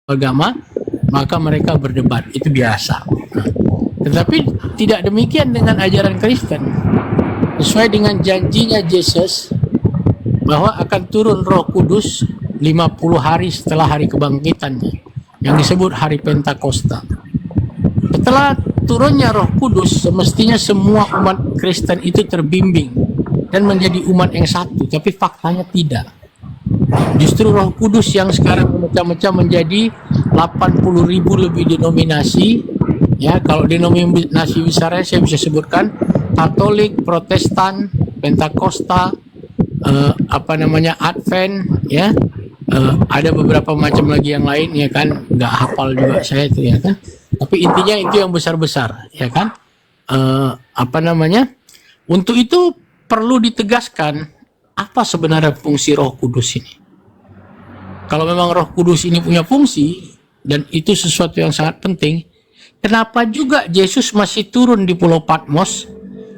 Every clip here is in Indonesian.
agama, maka mereka berdebat, itu biasa. Tetapi tidak demikian dengan ajaran Kristen. Sesuai dengan janjinya Yesus bahwa akan turun Roh Kudus 50 hari setelah hari kebangkitannya, yang disebut hari Pentakosta. Setelah turunnya Roh Kudus, semestinya semua umat Kristen itu terbimbing dan menjadi umat yang satu, tapi faktanya tidak. Justru Roh Kudus yang sekarang memecah-mecah menjadi 80.000 lebih denominasi. Ya, kalau denominasi besarnya saya bisa sebutkan Katolik, Protestan, Pentakosta, Advent, ya, ada beberapa macam lagi yang lain, ya kan, nggak hafal juga saya itu, ya kan. Tapi intinya itu yang besar-besar, ya kan. Untuk itu perlu ditegaskan apa sebenarnya fungsi Roh Kudus ini. Kalau memang Roh Kudus ini punya fungsi dan itu sesuatu yang sangat penting, kenapa juga Yesus masih turun di Pulau Patmos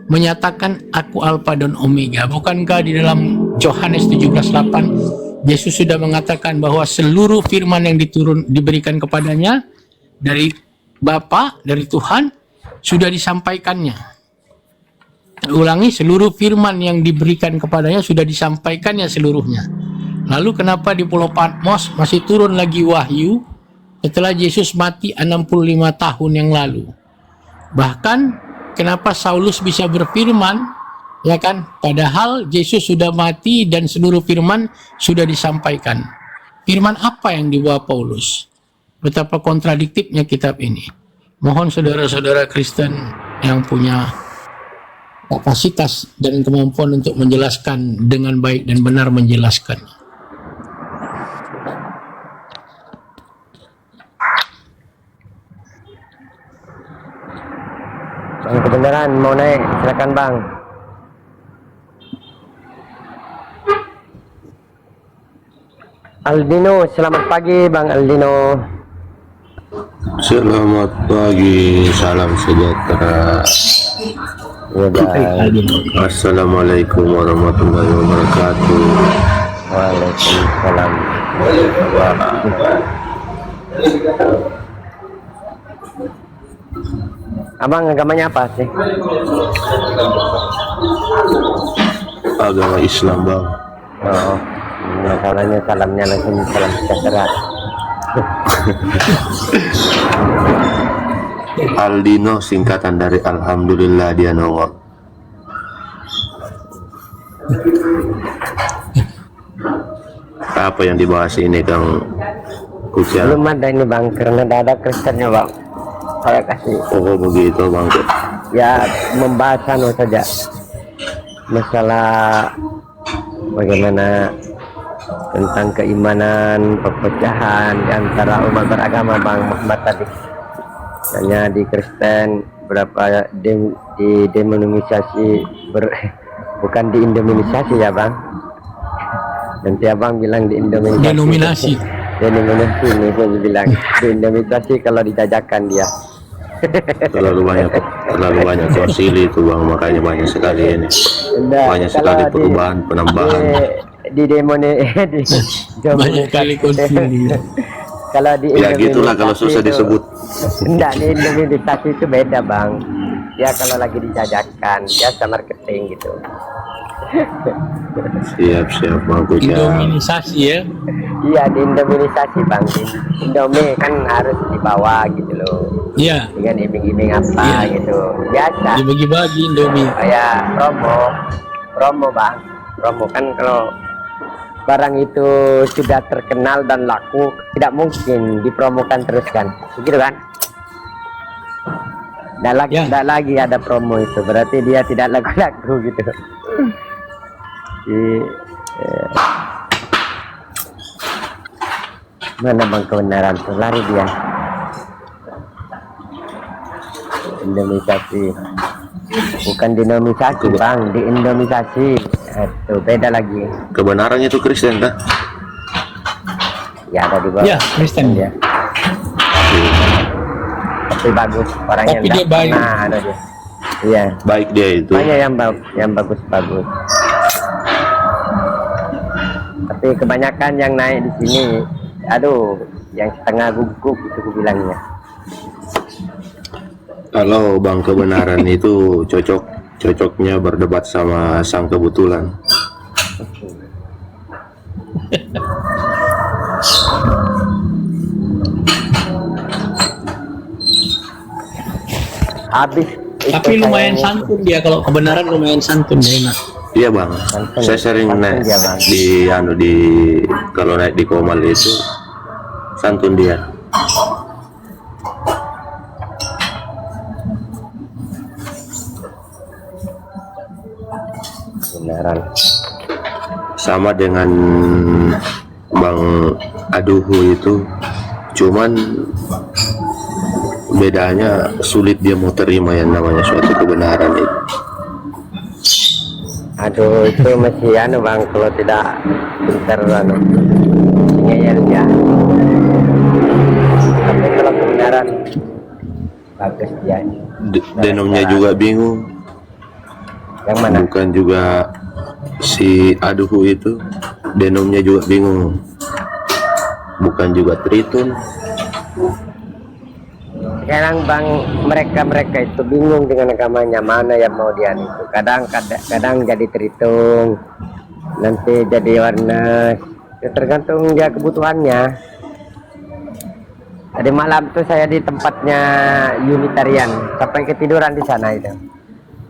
menyatakan aku Alfa dan Omega? Bukankah di dalam Yohanes 17:8 Yesus sudah mengatakan bahwa seluruh firman yang diberikan kepadanya dari Bapa, dari Tuhan, sudah disampaikannya. Ulangi, seluruh firman yang diberikan kepadanya sudah disampaikannya seluruhnya. Lalu kenapa di Pulau Patmos masih turun lagi wahyu setelah Yesus mati 65 tahun yang lalu? Bahkan kenapa Saulus bisa berfirman, ya kan, padahal Yesus sudah mati dan seluruh firman sudah disampaikan. Firman apa yang dibawa Paulus? Betapa kontradiktifnya kitab ini. Mohon saudara-saudara Kristen yang punya kapasitas dan kemampuan untuk menjelaskan dengan baik dan benar menjelaskan. Bang kebenaran mau naik, silakan Bang. Aldino, selamat pagi Bang Aldino. Selamat pagi, salam sejahtera. Assalamualaikum warahmatullahi wabarakatuh. Waalaikumsalam. Abang agamanya apa sih? Agama Islam, Bang. Oh, masalahnya salamnya langsung salam sejahtera. Aldino singkatan dari Alhamdulillah dia nongol. Apa yang dibahas ini, Kang Kucial? Belum ada ini Bang, karena ada Kristennya Bang. Saya kasih. Oh begitu Bang. Ya membahas saja masalah bagaimana tentang keimanan, perpecahan di antara umat beragama Bang Muhammad tadi. Hanya di Kristen berapa denominasi bukan diindominisasi ya Bang. Nanti Abang bilang diindominisasi. Denominasi ini saya bilang diindominisasi kalau dijajakan dia. terlalu banyak konsili itu Bang, makanya banyak sekali ini. Banyak sekali perubahan, penambahan. Di banyak kali konsili. Kalau di ya gitulah kalau susah disebut. Enggak, di indominisasi itu beda Bang. Ya kalau lagi dijajakan, dia marketing gitu. Siap Bang Kucial. Indominisasi ya? Iya, di indominisasi Bang. Indomie kan harus dibawa gitu loh. Iya. Dengan iming-iming apa gitu. Biasa. Dibagi-bagi Indomie. Kayak promo Bang. Promo kan kalau barang itu sudah terkenal dan laku, tidak mungkin dipromokan terus kan, begitu kan? Tidak lagi ada promo itu, berarti dia tidak laku-laku gitu. Mana Bang kebenaran tuh, lari dia. Indomisasi, bukan dinomisasi Bang, diindomisasi. Itu beda lagi. Kebenarannya itu Kristen kah? Ya ada di bawah. Ya, Kristen ya. Tapi bagus orangnya. Tapi dia baik. Ada dia. Iya. Baik dia itu. Banyak yang bagus. Tapi kebanyakan yang naik di sini, aduh, yang setengah gugup itu aku bilangnya. Kalau bang kebenaran itu cocoknya berdebat sama sang kebetulan. Habis Tapi lumayan santun dia, kalau kebenaran lumayan santun dia enak. Iya bang, saya sering naik dia, Bang. di kalau naik di Komal itu santun dia. beneran. Sama dengan Bang Aduhu itu, cuman bedanya sulit dia mau terima yang namanya suatu kebenaran itu. Aduh, itu masih anu bang, kalau tidak pintar anu ngeyel dia. Tapi kalau kebenaran bagus dia. Denomnya juga bingung. Yang mana? Bukan juga si Aduhu itu, denomnya juga bingung. Bukan juga Tritun. Sekarang bang, mereka itu bingung dengan agamanya, mana yang mau dia itu. Kadang jadi Tritung, nanti jadi warna, ya tergantung dia kebutuhannya. Tadi malam tuh saya di tempatnya Unitarian, sampai ketiduran di sana itu.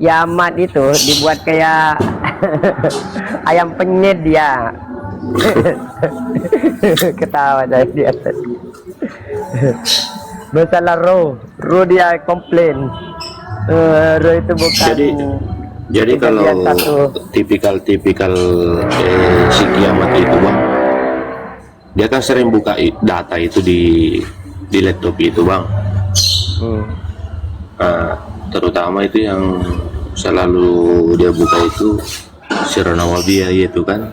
Yamat itu dibuat kayak ayam penyet dia. Ketawa saya di atas. Masalah roh dia komplain. Roh itu bukan. Jadi kalau tipikal si kiamat itu bang, dia kan sering buka data itu di laptop itu bang. Terutama itu yang selalu dia buka itu Sironawabia itu kan.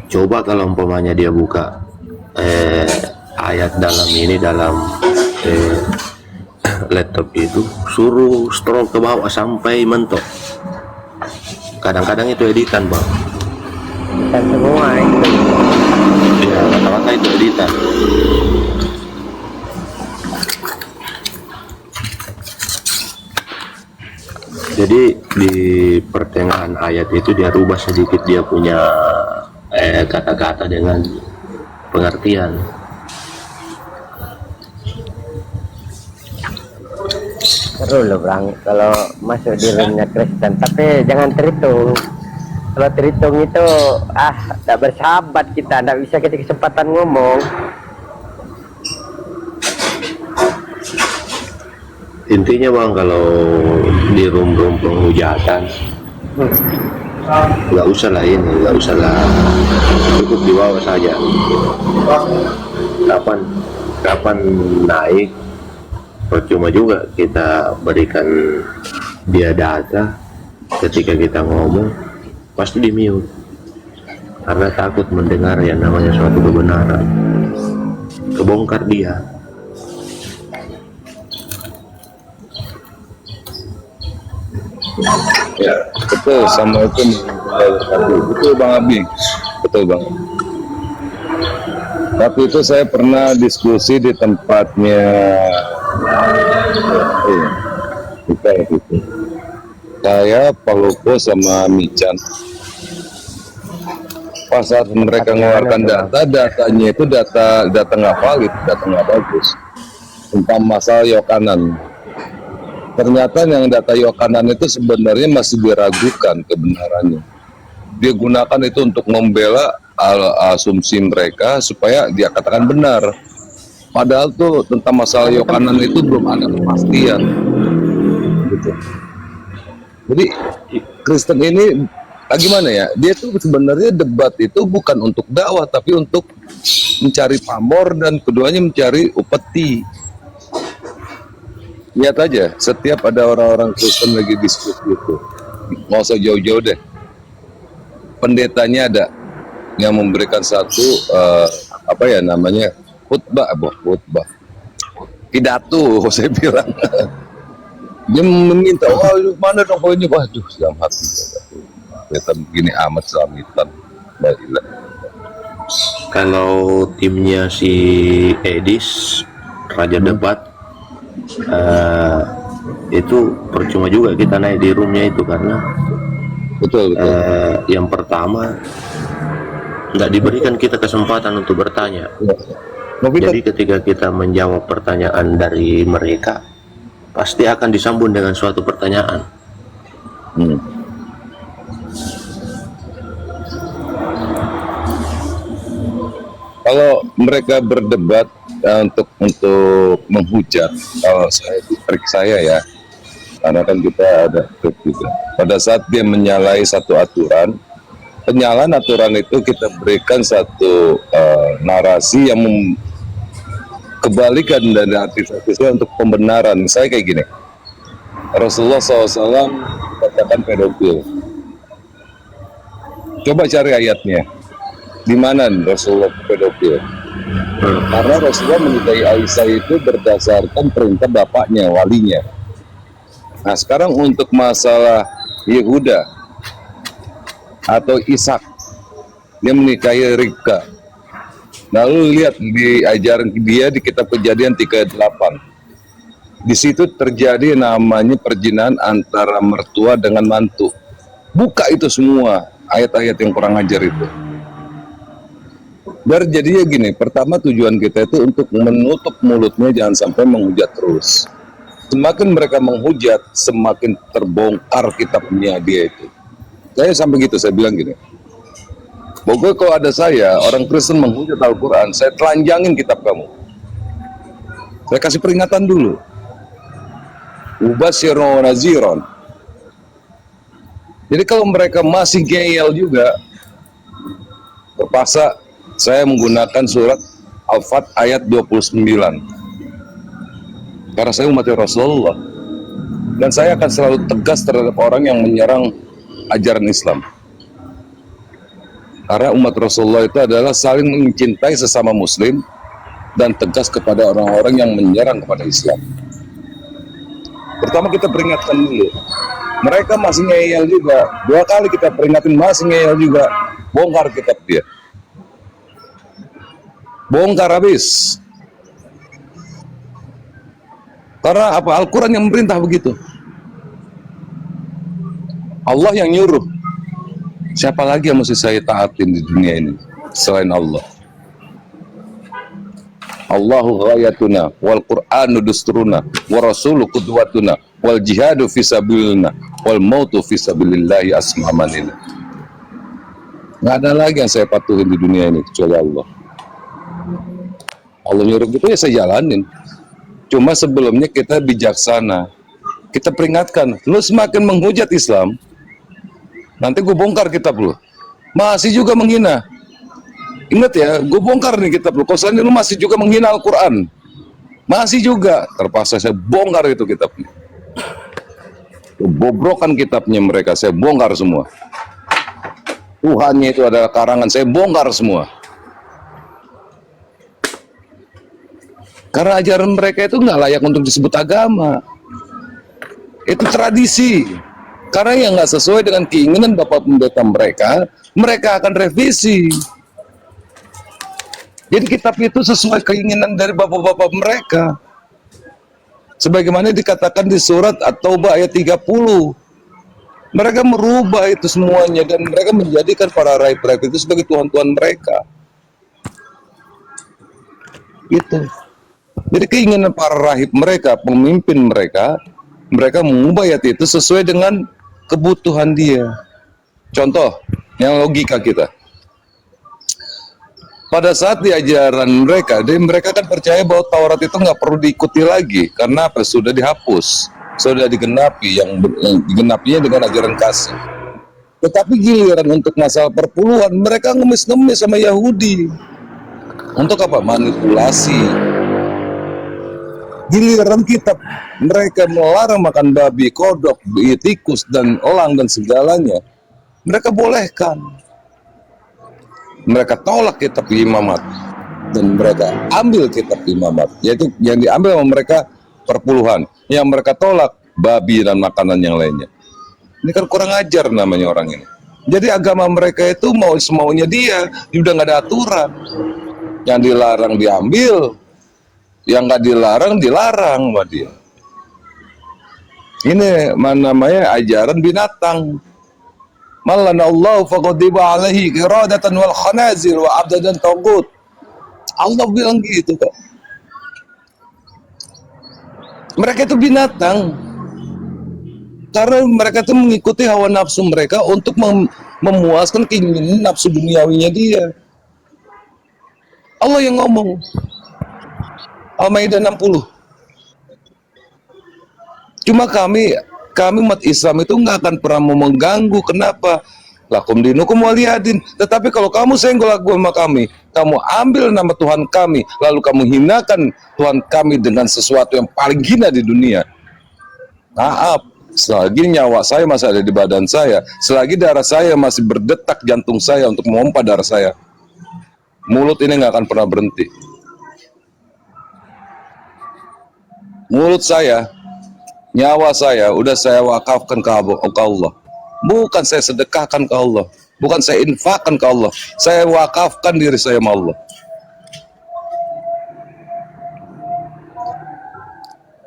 Coba kalau umpamanya dia buka ayat dalam laptop itu, suruh scroll ke bawah sampai mentok. Kadang-kadang itu editan bang. Dan semua itu. Ya rata-rata itu editan. Jadi di pertengahan ayat itu dia rubah sedikit, dia punya kata-kata dengan pengertian. Seru loh bang, kalau masuk di roomnya Kristen. Tapi jangan terhitung. Kalau terhitung itu tak bersahabat kita, tak bisa kita kesempatan ngomong. Intinya bang, kalau di room penghujatan nggak usah lah cukup di bawah saja. Kapan naik, percuma juga kita berikan dia data. Ketika kita ngomong pasti di mute karena takut mendengar yang namanya suatu kebenaran, kebongkar dia. Ya, betul. Assalamualaikum warahmatullahi wabarakatuh. Betul Bang Abi, betul Bang. Tapi itu saya pernah diskusi di tempatnya kita gitu. Saya Paluko sama Mican. Pas saat mereka mengeluarkan datanya itu data nggak valid, data nggak bagus tentang masalah Yokanan. Ternyata yang data Yokanan itu sebenarnya masih diragukan kebenarannya. Dia gunakan itu untuk membela asumsi mereka supaya dia katakan benar. Padahal tuh tentang masalah Yokanan itu belum ada kepastian. Gitu. Jadi Kristen ini gimana ya? Dia tuh sebenarnya debat itu bukan untuk dakwah tapi untuk mencari pamor dan keduanya mencari upeti. Lihat aja, setiap ada orang-orang Kristen lagi diskusi itu, nggak usah jauh-jauh deh. Pendetanya ada yang memberikan satu khutbah, pidato, saya bilang. Dia meminta, mana dong poinnya? Waduh, dalam hati. Kelihatan begini amat selamitan. kalau timnya si Edis Raja Debat, itu percuma juga kita naik di roomnya itu, karena Betul. yang pertama nggak diberikan kita kesempatan untuk bertanya. Jadi ketika kita menjawab pertanyaan dari mereka, pasti akan disambung dengan suatu pertanyaan. Kalau mereka berdebat untuk menghujat, kalau saya trik saya ya, karena kan kita ada trik juga. Pada saat dia menyalahi satu aturan, penyalaan aturan itu kita berikan satu narasi yang kebalikan dari arti-artinya untuk pembenaran. Misalnya kayak gini, Rasulullah SAW katakan pedofil. Coba cari ayatnya. Di mana Rasulullah pedofil? Karena Rasulullah menikahi Aisyah itu berdasarkan perintah bapaknya, walinya. Nah sekarang untuk masalah Yehuda atau Ishak, dia menikahi Ribka. Lalu lihat di ajaran dia di kitab Kejadian 38. Di situ terjadi namanya perjinahan antara mertua dengan mantu. Buka itu semua ayat-ayat yang kurang ajar itu. Biar jadinya gini, pertama tujuan kita itu untuk menutup mulutnya, jangan sampai menghujat terus. Semakin mereka menghujat, semakin terbongkar kitabnya dia itu. Saya sampai gitu, saya bilang gini, pokoknya kalau ada saya, orang Kristen menghujat Al-Quran, saya telanjangin kitab kamu. Saya kasih peringatan dulu. Ubasyiron wa naziron. Jadi kalau mereka masih ngeyel juga, terpaksa saya menggunakan surat Al-Fat ayat 29. Karena saya umat Rasulullah. Dan saya akan selalu tegas terhadap orang yang menyerang ajaran Islam. Karena umat Rasulullah itu adalah saling mencintai sesama muslim dan tegas kepada orang-orang yang menyerang kepada Islam. Pertama kita peringatkan dulu. Mereka masih ngeyel juga. 2 kali kita peringatin masih ngeyel juga. Bongkar kitab dia. Bongkar habis. Karena apa? Al-Quran yang memerintah begitu. Allah yang nyuruh. Siapa lagi yang mesti saya taatin di dunia ini selain Allah? Allahu ghayatuna wal Qur'anu dusturuna wa rasulu qudwatuna wal jihadu fisabilillah wal mautu fisabilillahi asmamanina. Nggak ada lagi yang saya patuhin di dunia ini kecuali Allah. Allah nyuruh gitu ya saya jalanin. Cuma sebelumnya kita bijaksana. Kita peringatkan, lu semakin menghujat Islam, nanti gue bongkar kitab lu. Masih juga menghina. Ingat ya, gue bongkar nih kitab lu. Kalau selain lu masih juga menghina Al-Quran, masih juga. Terpaksa saya bongkar itu kitabnya. Bobrokan kitabnya mereka, saya bongkar semua. Tuhannya itu adalah karangan, saya bongkar semua. Karena ajaran mereka itu nggak layak untuk disebut agama. Itu tradisi. Karena yang nggak sesuai dengan keinginan bapak pendeta mereka, mereka akan revisi. Jadi kitab itu sesuai keinginan dari bapak-bapak mereka. Sebagaimana dikatakan di surat At-Taubah ayat 30. Mereka merubah itu semuanya dan mereka menjadikan para raib-raib itu sebagai tuhan-tuhan mereka. Itu. Jadi keinginan para rahib mereka, pemimpin mereka, mereka mengubah ayat itu sesuai dengan kebutuhan dia. Contoh, yang logika kita. Pada saat di ajaran mereka, mereka kan percaya bahwa Taurat itu nggak perlu diikuti lagi. Karena apa? Sudah dihapus, sudah digenapi, yang digenapinya dengan ajaran kasih. Tetapi giliran untuk masalah perpuluhan, mereka ngemis-ngemis sama Yahudi. Untuk apa? Manipulasi. Giliran kitab mereka melarang makan babi, kodok, tikus, dan elang dan segalanya, mereka bolehkan. Mereka tolak kitab imamat dan mereka ambil kitab imamat, yaitu yang diambil sama mereka perpuluhan, yang mereka tolak babi dan makanan yang lainnya. Ini kan kurang ajar namanya orang ini. Jadi agama mereka itu mau semaunya dia, udah nggak ada aturan. Yang dilarang diambil, yang nggak dilarang dilarang sama dia. Ini mana namanya ajaran binatang. Malana Allah faqadiba alaihi qiradatan wal khanazir wa abdadan tagut. Allah bilang gitu kok. Mereka itu binatang. Karena mereka itu mengikuti hawa nafsu mereka untuk memuaskan keinginan nafsu duniawinya dia. Allah yang ngomong. Al-Maidah 60. Cuma kami umat Islam itu nggak akan pernah mau mengganggu. Kenapa? Lakum dinukum waliyadin. Tetapi kalau kamu senggol agama kami, kamu ambil nama Tuhan kami, lalu kamu hinakan Tuhan kami dengan sesuatu yang paling hina di dunia. Maaf, selagi nyawa saya masih ada di badan saya, selagi darah saya masih berdetak jantung saya untuk memompa darah saya, mulut ini nggak akan pernah berhenti. Mulut saya, nyawa saya, udah saya wakafkan ke Allah. Bukan saya sedekahkan ke Allah, bukan saya infakkan ke Allah, saya wakafkan diri saya sama Allah.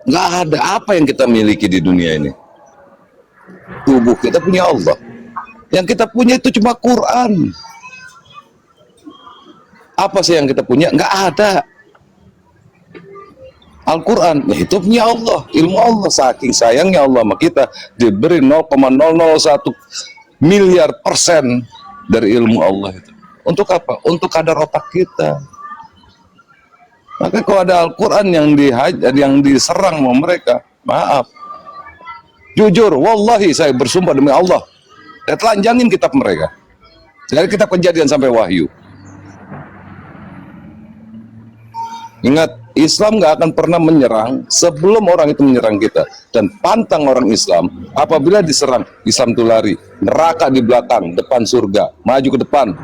Nggak ada apa yang kita miliki di dunia ini. Tubuh kita punya Allah. Yang kita punya itu cuma Quran. Apa sih yang kita punya? Nggak ada. Al-Quran, ya itu punya Allah. Ilmu Allah, saking sayangnya Allah sama kita, diberi 0,001 miliar persen dari ilmu Allah itu. Untuk apa? Untuk kadar otak kita. Maka kalau ada Al-Quran yang diserang sama mereka, maaf. Jujur, wallahi saya bersumpah demi Allah, saya telanjangin kitab mereka. Dari kitab Kejadian sampai Wahyu. Ingat, Islam nggak akan pernah menyerang sebelum orang itu menyerang kita. Dan pantang orang Islam, apabila diserang, Islam itu lari. Neraka di belakang, depan surga. Maju ke depan.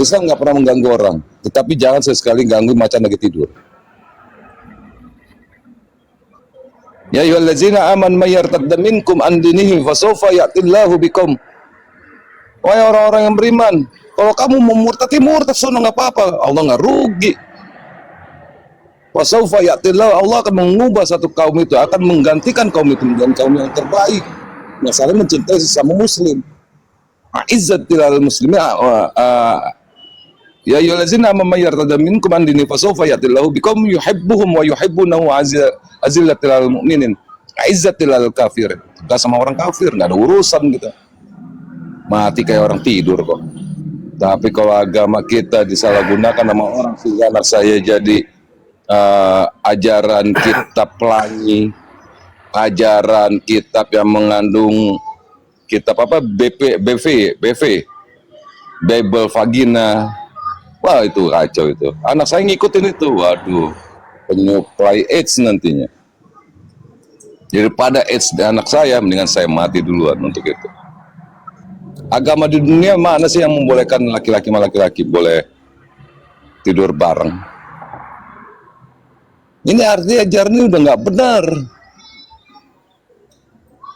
Islam nggak pernah mengganggu orang. Tetapi jangan sesekali ganggu macan lagi tidur. Ya ayyuhallazina aman may yartadda minkum an dinihi fasawfa ya'tillahu bikum. Wahai orang-orang yang beriman, kalau kamu mau murtad sono nggak apa-apa, Allah nggak rugi. Fasawfa ya'tillahu, Allah akan mengubah satu kaum itu, akan menggantikan kaum itu menjadi kaum yang terbaik. Yang saling mencintai sesama muslim. A'izzatil muslimin ya ayyuhallazina amanu may yartadda minkum an dinihi fasawfa ya'tillahu bikum yuhibbuhum wa yuhibbunahu azillatil mu'minin a'izzatil kafirin. Enggak sama orang kafir, enggak ada urusan kita. Mati kayak orang tidur kok. Tapi kalau agama kita disalahgunakan sama orang, sehingga anak saya jadi ajaran kitab pelangi, ajaran kitab yang mengandung kitab apa BV, Bible vagina. Wah, itu kacau itu. Anak saya ngikutin itu. Waduh, penyuplai AIDS nantinya. Daripada AIDS di anak saya, mendingan saya mati duluan untuk itu. Agama di dunia mana sih yang membolehkan laki-laki sama laki-laki boleh tidur bareng? Ini artinya ajarannya udah nggak benar.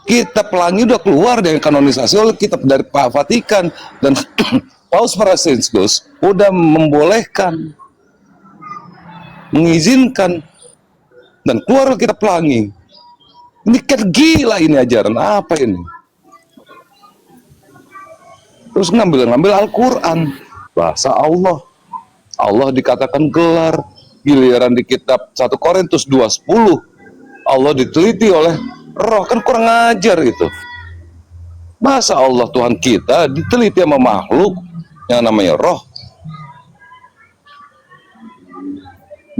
Kitab pelangi udah keluar dari kanonisasi oleh kitab dari Pak Vatikan, dan Paus Franciscus udah membolehkan, mengizinkan, dan keluar kitab pelangi. Ini kan gila, ini ajaran apa ini? Terus ngambil Al-Quran, bahasa Allah. Allah dikatakan gelar, giliran di kitab 1 Korintus 2:10 Allah diteliti oleh roh, kan kurang ajar itu. Masa Allah Tuhan kita diteliti sama makhluk yang namanya roh?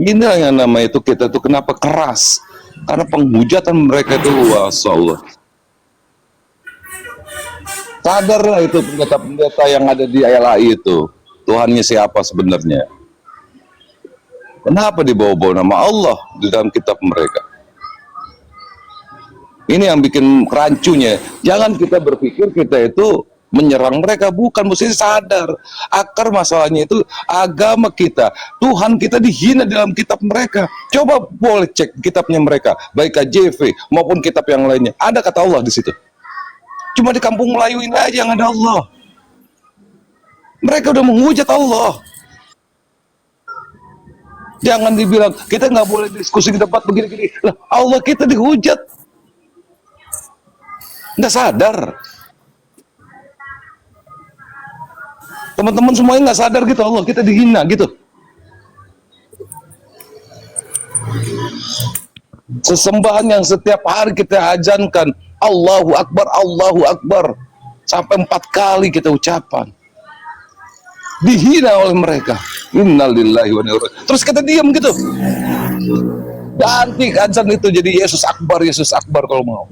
Ini yang namanya itu kita tuh kenapa keras? Karena penghujatan mereka itu luas Allah. Sadarlah itu pendeta-pendeta yang ada di LAI itu, Tuhannya siapa sebenarnya? Kenapa dibawa-bawa nama Allah di dalam kitab mereka? Ini yang bikin kerancunya. Jangan kita berpikir kita itu menyerang mereka, bukan. Mesti sadar akar masalahnya itu agama kita, Tuhan kita dihina dalam kitab mereka. Coba boleh cek kitabnya mereka, baik KJV maupun kitab yang lainnya, ada kata Allah di situ. Cuma di kampung Melayu ini aja yang ada Allah. Mereka udah menghujat Allah. Jangan dibilang kita nggak boleh diskusi di tempat begini-gini. Lah, Allah kita dihujat. Nggak sadar. Teman-teman semuanya nggak sadar gitu, Allah kita dihina gitu. Sesembahan yang setiap hari kita ajankan Allahu Akbar sampai 4 kali kita ucapan dihina oleh mereka. Innalillahi wa inna ilaihi raji'un. Terus kita diam gitu, ganti azan itu jadi Yesus Akbar kalau mau.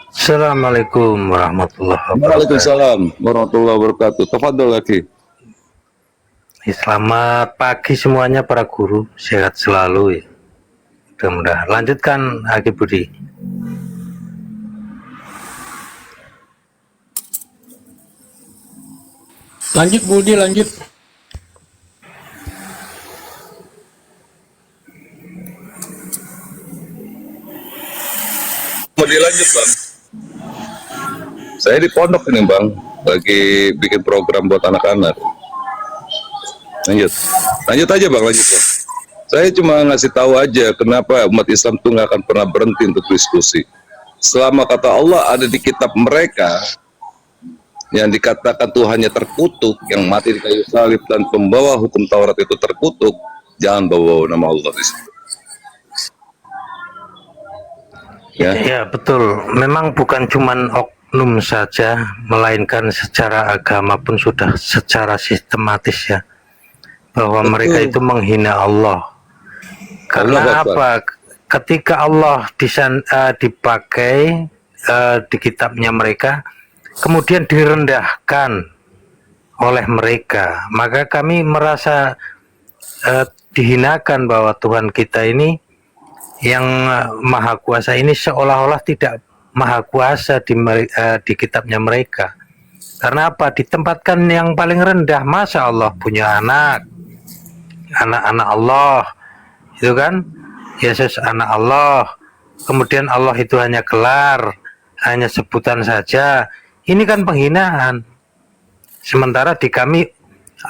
Assalamualaikum warahmatullahi wabarakatuh. Waalaikumsalam warahmatullahi wabarakatuh. Tafadhol lagi. Selamat pagi semuanya para guru, sehat selalu ya. Mudah-mudahan. Lanjutkan Aki Budi. Lanjut Budi, lanjut. Mau dilanjut Bang? Saya di pondok ini Bang, lagi bikin program buat anak-anak. Lanjut aja Bang, lanjut Bang. Saya cuma ngasih tahu aja kenapa umat Islam tuh nggak akan pernah berhenti untuk diskusi. Selama kata Allah ada di kitab mereka, yang dikatakan Tuhannya terkutuk, yang mati di kayu salib dan pembawa hukum Taurat itu terkutuk, jangan bawa nama Allah di situ. Ya betul, memang bukan cuman oknum saja, melainkan secara agama pun sudah secara sistematis ya, bahwa Betul. mereka itu menghina Allah. Karena Allah apa? Ketika Allah dipakai di kitabnya mereka, kemudian direndahkan oleh mereka, maka kami merasa dihinakan bahwa Tuhan kita ini yang maha kuasa ini seolah-olah tidak maha kuasa di kitabnya mereka. Karena apa? Ditempatkan yang paling rendah. Masa Allah punya anak-anak Allah, itu kan? Yesus anak Allah, kemudian Allah itu hanya gelar, hanya sebutan saja. Ini kan penghinaan. Sementara di kami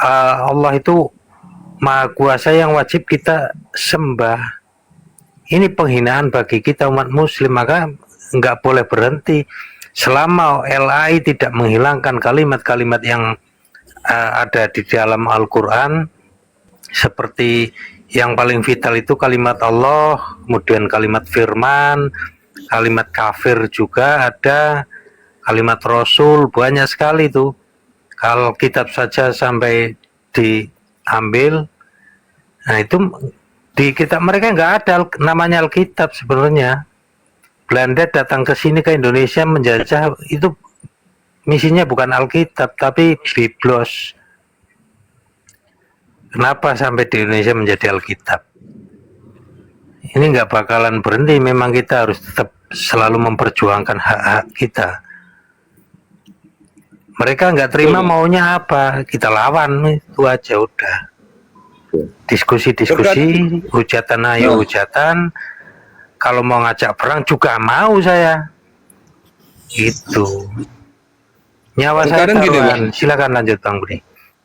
Allah itu maha kuasa yang wajib kita sembah. Ini penghinaan bagi kita umat muslim, maka nggak boleh berhenti selama LAI tidak menghilangkan kalimat-kalimat yang ada di dalam Al-Quran, seperti yang paling vital itu kalimat Allah, kemudian kalimat firman, kalimat kafir juga ada, kalimat Rasul, banyak sekali itu. Kalau kitab saja sampai diambil, nah itu di kitab mereka nggak ada namanya Alkitab sebenarnya. Belanda datang ke sini ke Indonesia menjajah, itu misinya bukan Alkitab tapi Biblos. Kenapa sampai di Indonesia menjadi Alkitab? Ini nggak bakalan berhenti. Memang kita harus tetap selalu memperjuangkan hak-hak kita. Mereka nggak terima maunya apa, kita lawan, itu aja udah. Diskusi, hujatan ayo hujatan. Kalau mau ngajak perang juga mau saya. Gitu. Nyawa saya taruhan. Silakan lanjut Bang Budi.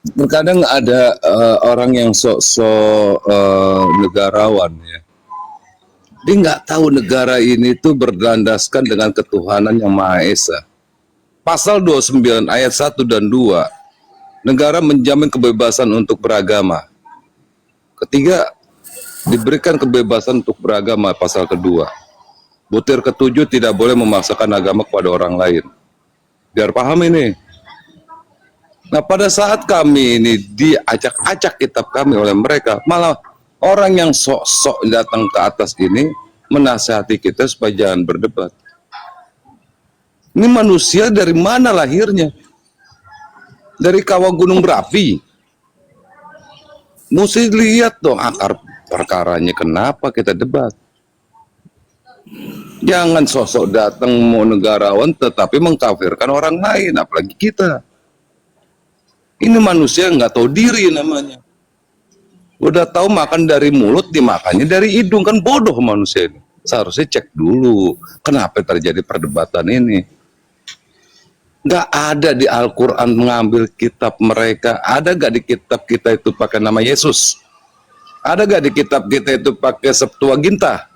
Terkadang ada orang yang sok-sok negarawan ya. Dia nggak tahu negara ini tuh berlandaskan dengan ketuhanan yang Maha Esa. Pasal 29 ayat 1 dan 2, negara menjamin kebebasan untuk beragama. Ketiga, diberikan kebebasan untuk beragama, pasal kedua. Butir ketujuh, tidak boleh memaksakan agama kepada orang lain. Biar paham ini. Nah, pada saat kami ini diacak-acak kitab kami oleh mereka, malah orang yang sok-sok datang ke atas ini menasihati kita supaya jangan berdebat. Ini manusia dari mana lahirnya? Dari kawah gunung berapi. Mesti lihat dong akar perkaranya, kenapa kita debat. Jangan sosok datang mau negarawan tetapi mengkafirkan orang lain, apalagi kita. Ini manusia nggak tahu diri namanya. Udah tahu makan dari mulut, dimakannya dari hidung, kan bodoh manusia ini. seharusnya cek dulu kenapa terjadi perdebatan ini. Nggak ada di Al-Quran mengambil kitab mereka. Ada nggak di kitab kita itu pakai nama Yesus? Ada nggak di kitab kita itu pakai Septuaginta?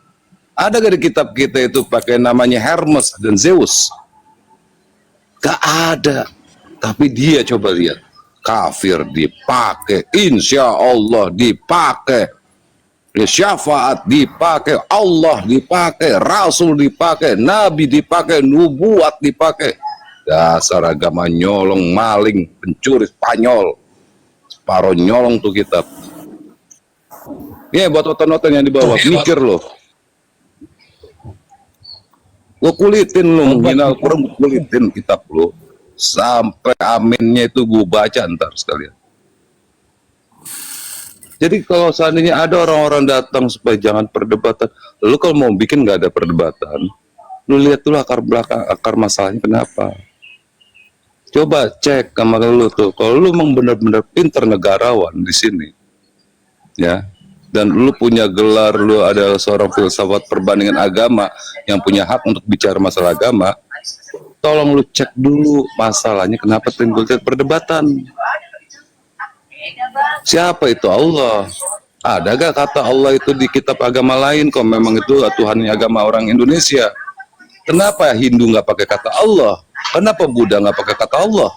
Ada nggak di kitab kita itu pakai namanya Hermes dan Zeus? Nggak ada. Tapi dia coba lihat, kafir dipakai, insya Allah dipakai, syafaat dipakai, Allah dipakai, Rasul dipakai, Nabi dipakai, nubuat dipakai. Dasar agama nyolong, maling, pencuri, Spanyol, separuh nyolong tuh kitab. Ya buat otot-otot yang di bawah, mikir loh. Lo kulitin lo, menghina Al-Quran, kulitin kitab lo. Sampai aminnya itu gue baca ntar sekalian. Jadi kalau seandainya ada orang-orang datang supaya jangan perdebatan, lu kalau mau bikin nggak ada perdebatan, lu lihat dulu akar belakang, akar masalahnya kenapa. Coba cek sama lu tuh, kalau lu memang benar-benar pinter negarawan di sini, ya, dan lu punya gelar, lu adalah seorang filsafat perbandingan agama yang punya hak untuk bicara masalah agama, tolong lu cek dulu masalahnya kenapa timbul perdebatan. Siapa itu Allah? Ada gak kata Allah itu di kitab agama lain? Kok memang itu Tuhan agama orang Indonesia? Kenapa Hindu nggak pakai kata Allah? Kenapa Buddha nggak pakai kata Allah?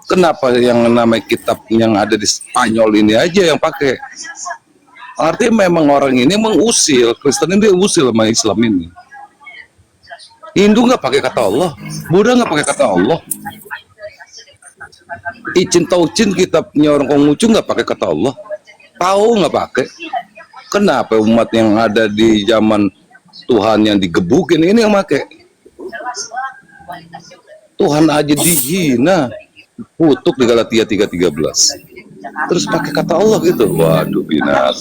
Kenapa yang namanya kitab yang ada di Spanyol ini aja yang pakai? Artinya memang orang ini mengusil, Kristen ini usil sama Islam ini. Hindu nggak pakai kata Allah, Buddha nggak pakai kata Allah. Icin Taucin kitabnya orang Konghucu nggak pakai kata Allah, tahu nggak pakai. Kenapa umat yang ada di zaman Tuhan yang digebukin ini yang pakai? Tuhan aja dihina, kutuk di Galatia 3:13. Terus pakai kata Allah gitu, waduh binatang.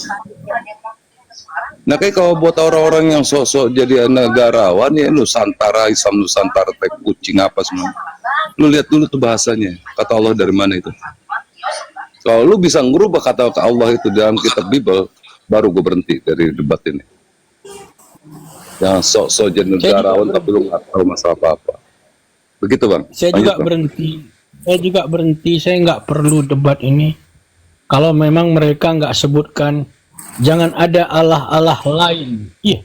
Nah kayak kalau buat orang-orang yang sosok jadi negarawan ya Nusantara, Islam Nusantara, teh kucing apa semua. Lu lihat dulu tuh bahasanya, kata Allah dari mana itu. Kalau lu bisa ngerubah kata Allah itu dalam kitab Bible, baru gue berhenti dari debat ini. Yang sok-sok jadi negarawan tapi lu nggak tahu masalah apa-apa. Begitu bang. Saya Lanjut, juga bang. berhenti. Saya nggak perlu debat ini. Kalau memang mereka nggak sebutkan, jangan ada Allah-Allah lain. Iya.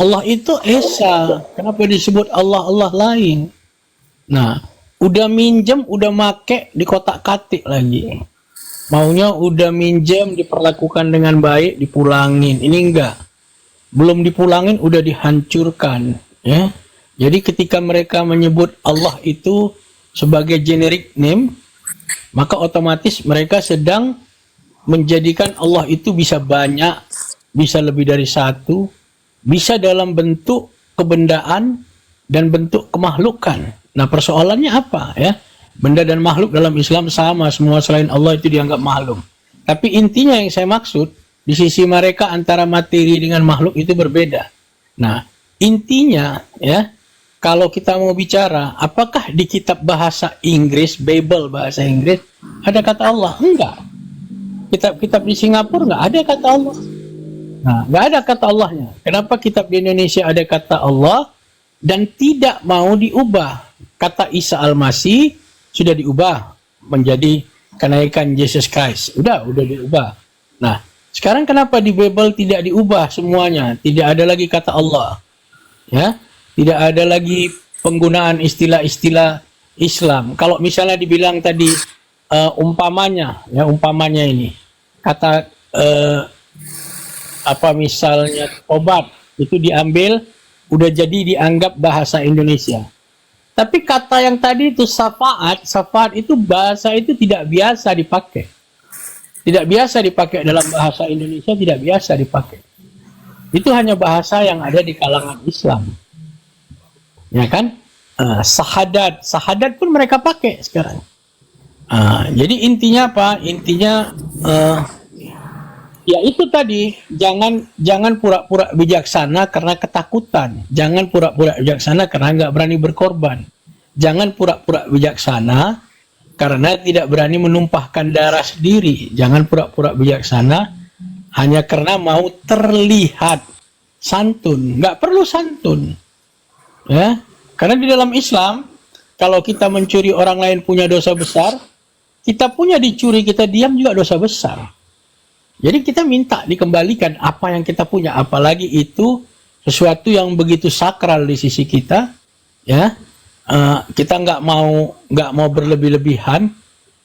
Allah itu Esa. Kenapa disebut Allah-Allah lain? Nah, udah minjem, udah make, di kotak-katik lagi. Maunya udah minjem, diperlakukan dengan baik, dipulangin. Ini enggak. Belum dipulangin, udah dihancurkan. Ya. Jadi ketika mereka menyebut Allah itu sebagai generic name, maka otomatis mereka sedang menjadikan Allah itu bisa banyak, bisa lebih dari satu, bisa dalam bentuk kebendaan dan bentuk kemakhlukan. Nah persoalannya apa ya? Benda dan makhluk dalam Islam sama, semua selain Allah itu dianggap makhluk. Tapi intinya yang saya maksud, di sisi mereka antara materi dengan makhluk itu berbeda. Nah intinya ya, kalau kita mau bicara, apakah di kitab bahasa Inggris, Bible bahasa Inggris, ada kata Allah? Enggak. Kitab-kitab di Singapura nggak ada kata Allah. Nah, nggak ada kata Allahnya. Kenapa kitab di Indonesia ada kata Allah dan tidak mau diubah? Kata Isa Al-Masih sudah diubah menjadi kenaikan Yesus Christ. Udah diubah. Nah, sekarang kenapa di Bible tidak diubah semuanya? Tidak ada lagi kata Allah. Ya, tidak ada lagi penggunaan istilah-istilah Islam. Kalau misalnya dibilang tadi umpamanya ini kata apa misalnya obat itu diambil udah jadi dianggap bahasa Indonesia. Tapi kata yang tadi itu syafaat itu bahasa itu tidak biasa dipakai. Tidak biasa dipakai dalam bahasa Indonesia, tidak biasa dipakai. Itu hanya bahasa yang ada di kalangan Islam. Ya kan? Sahadat pun mereka pakai sekarang. Jadi intinya apa? Intinya ya itu tadi, jangan pura-pura bijaksana karena ketakutan. Jangan pura-pura bijaksana karena nggak berani berkorban. Jangan pura-pura bijaksana karena tidak berani menumpahkan darah sendiri. Jangan pura-pura bijaksana hanya karena mau terlihat santun, nggak perlu santun, ya. Karena di dalam Islam, kalau kita mencuri orang lain punya dosa besar, kita punya dicuri, kita diam juga dosa besar. Jadi kita minta dikembalikan apa yang kita punya, apalagi itu sesuatu yang begitu sakral di sisi kita, ya. Kita nggak mau berlebih-lebihan.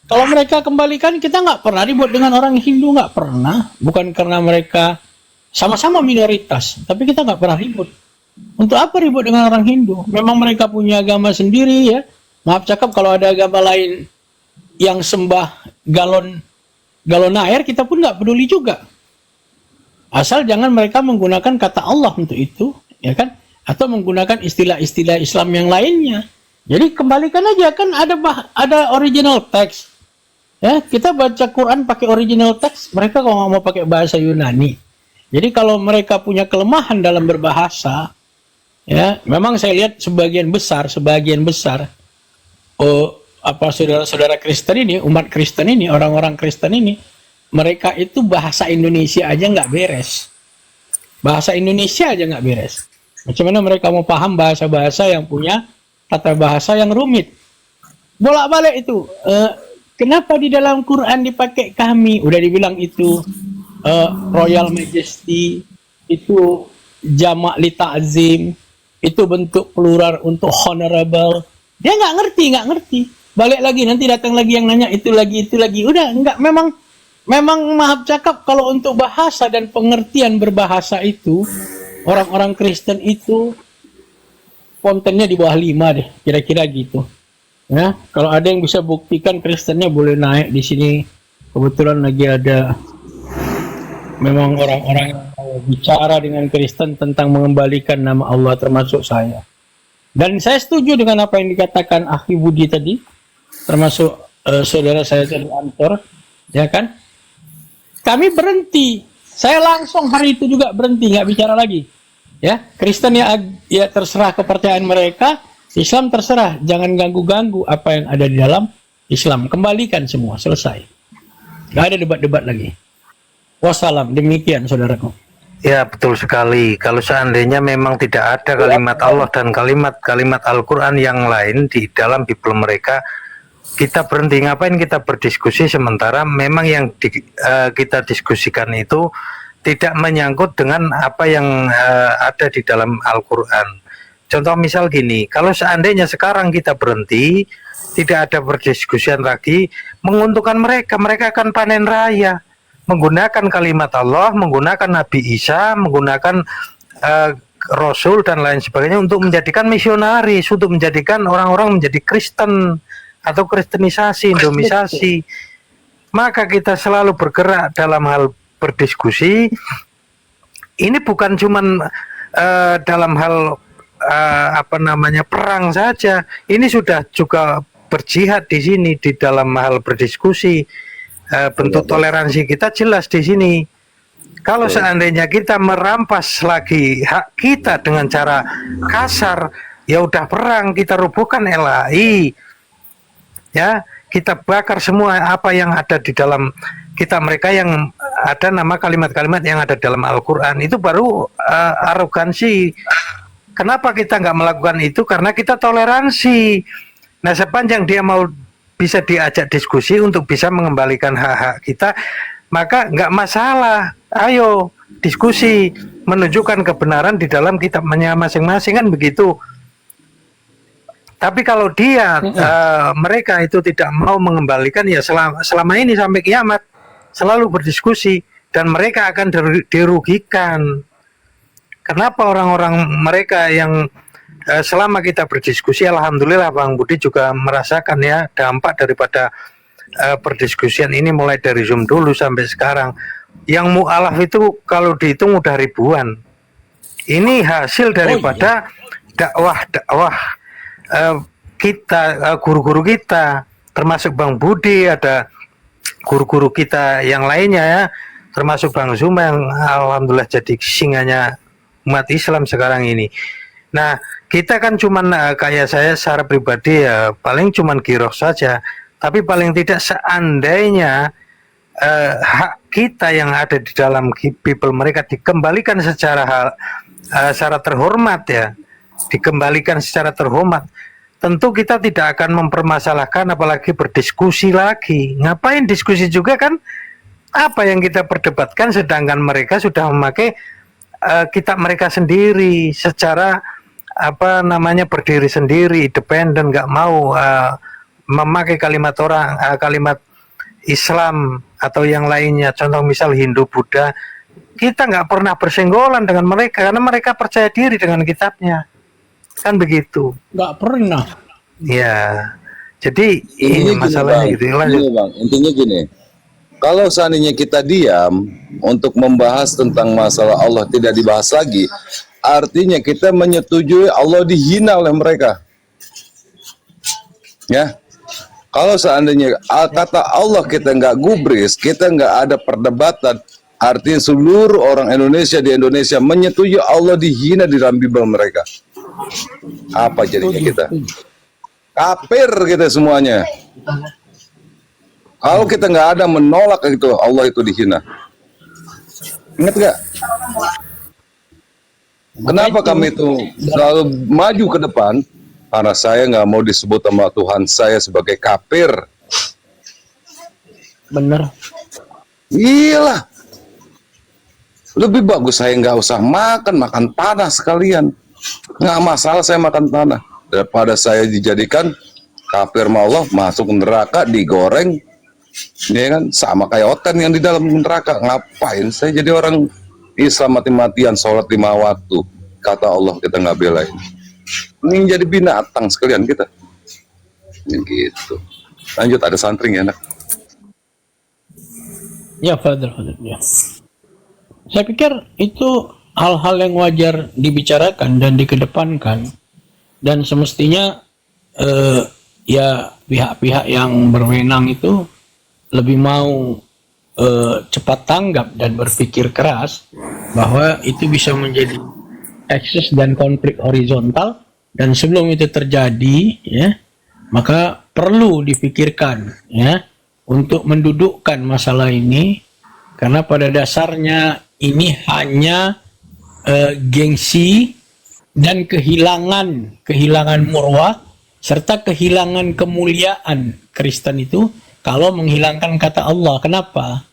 Kalau mereka kembalikan, kita nggak pernah ribut dengan orang Hindu, nggak pernah. Bukan karena mereka sama-sama minoritas, tapi kita nggak pernah ribut. Untuk apa ribut dengan orang Hindu? Memang mereka punya agama sendiri, ya. Maaf cakap, kalau ada agama lain yang sembah galon air, kita pun nggak peduli juga. Asal jangan mereka menggunakan kata Allah untuk itu, ya kan? Atau menggunakan istilah-istilah Islam yang lainnya. Jadi kembalikan aja, kan ada original text. Ya, kita baca Quran pakai original text, mereka kalau nggak mau pakai bahasa Yunani. Jadi kalau mereka punya kelemahan dalam berbahasa, ya, memang saya lihat sebagian besar saudara-saudara Kristen ini, umat Kristen ini, orang-orang Kristen ini, mereka itu bahasa Indonesia aja nggak beres. Bahasa Indonesia aja nggak beres. Macam mana mereka mau paham bahasa-bahasa yang punya tata bahasa yang rumit? Bolak-balik itu. Kenapa di dalam Quran dipakai kami? Udah dibilang itu Royal Majesty, itu jamak li ta'zim, itu bentuk plural untuk honorable. Dia nggak ngerti. Balik lagi, nanti datang lagi yang nanya itu lagi. Udah, nggak, memang maaf cakap, kalau untuk bahasa dan pengertian berbahasa itu, orang-orang Kristen itu kontennya di bawah 5 deh, kira-kira gitu. Ya, kalau ada yang bisa buktikan Kristennya boleh naik di sini. Kebetulan lagi ada memang orang-orang yang mau bicara dengan Kristen tentang mengembalikan nama Allah, termasuk saya. Dan saya setuju dengan apa yang dikatakan Akhi Budi tadi, termasuk saudara saya tadi Antor, ya kan? Kami berhenti. Saya langsung hari itu juga berhenti, nggak bicara lagi. Ya, Kristen ya terserah kepercayaan mereka. Islam terserah, jangan ganggu-ganggu apa yang ada di dalam Islam. Kembalikan semua, selesai. Gak ada debat-debat lagi. Wassalam, demikian saudaraku. Ya, betul sekali. Kalau seandainya memang tidak ada kalimat Allah dan kalimat-kalimat Al-Quran yang lain di dalam Bible mereka, kita berhenti. Ngapain kita berdiskusi sementara memang yang kita diskusikan itu tidak menyangkut dengan apa yang ada di dalam Al-Quran. Contoh misal gini, kalau seandainya sekarang kita berhenti, tidak ada perdiskusian lagi, menguntungkan mereka akan panen raya, menggunakan kalimat Allah, menggunakan Nabi Isa, menggunakan Rasul dan lain sebagainya untuk menjadikan misionaris, untuk menjadikan orang-orang menjadi Kristen atau kristenisasi, Indomisasi. Maka kita selalu bergerak dalam hal berdiskusi. Ini bukan cuman dalam hal perang saja. Ini sudah juga berjihad di sini di dalam hal berdiskusi. Bentuk toleransi kita jelas di sini. Kalau seandainya kita merampas lagi hak kita dengan cara kasar, ya udah perang, kita rubuhkan LHI. Ya, kita bakar semua apa yang ada di dalam kita mereka yang ada nama kalimat-kalimat yang ada dalam Al-Quran. Itu baru arogansi. Kenapa kita nggak melakukan itu? Karena kita toleransi. Nah, sepanjang dia mau bisa diajak diskusi untuk bisa mengembalikan hak-hak kita, maka nggak masalah. Ayo diskusi, menunjukkan kebenaran di dalam kitabnya masing-masing, kan begitu. Tapi kalau dia mereka itu tidak mau mengembalikan, ya selama ini sampai kiamat selalu berdiskusi dan mereka akan dirugikan. Kenapa orang-orang mereka yang selama kita berdiskusi, alhamdulillah Bang Budi juga merasakan ya dampak daripada perdiskusian ini mulai dari Zoom dulu sampai sekarang. Yang mu'alaf itu kalau dihitung udah ribuan. Ini hasil daripada dakwah kita, guru-guru kita, termasuk Bang Budi, ada guru-guru kita yang lainnya ya, termasuk Bang Zuma yang alhamdulillah jadi singanya umat Islam sekarang ini. Nah, kita kan cuman kayak saya secara pribadi ya paling cuman giroh saja, tapi paling tidak seandainya hak kita yang ada di dalam people mereka dikembalikan secara terhormat ya, dikembalikan secara terhormat, tentu kita tidak akan mempermasalahkan apalagi berdiskusi lagi. Ngapain diskusi juga kan? Apa yang kita perdebatkan sedangkan mereka sudah memakai kitab mereka sendiri secara berdiri sendiri, independen, nggak mau memakai kalimat kalimat Islam atau yang lainnya. Contoh misal Hindu, Buddha, kita nggak pernah bersenggolan dengan mereka karena mereka percaya diri dengan kitabnya, kan begitu. Nggak pernah. Ya, jadi ini masalahnya gitu. Bang, intinya gini, kalau seandainya kita diam untuk membahas tentang masalah Allah tidak dibahas lagi, artinya kita menyetujui Allah dihina oleh mereka. Ya, kalau seandainya kata Allah kita nggak gubris, kita nggak ada perdebatan, artinya seluruh orang Indonesia di Indonesia menyetujui Allah dihina di dalam Bible mereka. Apa jadinya kita? Kafir kita semuanya. Kalau kita nggak ada menolak itu, Allah itu dihina. Ingat nggak? Kenapa kami itu selalu maju ke depan? Karena saya nggak mau disebut sama Tuhan saya sebagai kafir. Bener. Iyalah. Lebih bagus saya nggak usah makan tanah sekalian. Nggak masalah saya makan tanah. Daripada saya dijadikan kafir sama Allah, masuk neraka, digoreng, ya kan, sama kayak oten yang di dalam neraka. Ngapain saya jadi orang Islam mati-matian sholat 5 waktu, kata Allah kita nggak belain. Ini jadi binatang sekalian kita. Ya gitu. Lanjut, ada santring ya nak. Ya, Father. Ya. Saya pikir itu hal-hal yang wajar dibicarakan dan dikedepankan, dan semestinya ya pihak-pihak yang berwenang itu lebih mau cepat tanggap dan berpikir keras bahwa itu bisa menjadi ekses dan konflik horizontal, dan sebelum itu terjadi ya maka perlu dipikirkan ya untuk mendudukkan masalah ini, karena pada dasarnya ini hanya gengsi dan kehilangan murwah serta kehilangan kemuliaan Kristen itu kalau menghilangkan kata Allah. Kenapa?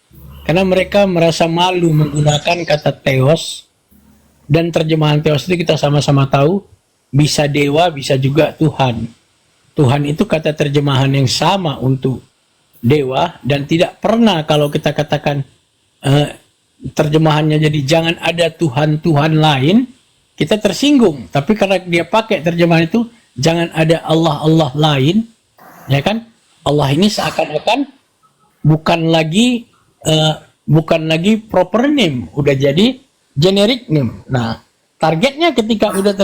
Karena mereka merasa malu menggunakan kata theos, dan terjemahan theos itu kita sama-sama tahu bisa dewa, bisa juga Tuhan. Tuhan itu kata terjemahan yang sama untuk dewa, dan tidak pernah kalau kita katakan terjemahannya jadi jangan ada Tuhan-Tuhan lain, kita tersinggung. Tapi karena dia pakai terjemahan itu jangan ada Allah-Allah lain, ya kan? Allah ini seakan-akan bukan lagi proper name, udah jadi generic name. Nah, targetnya ketika udah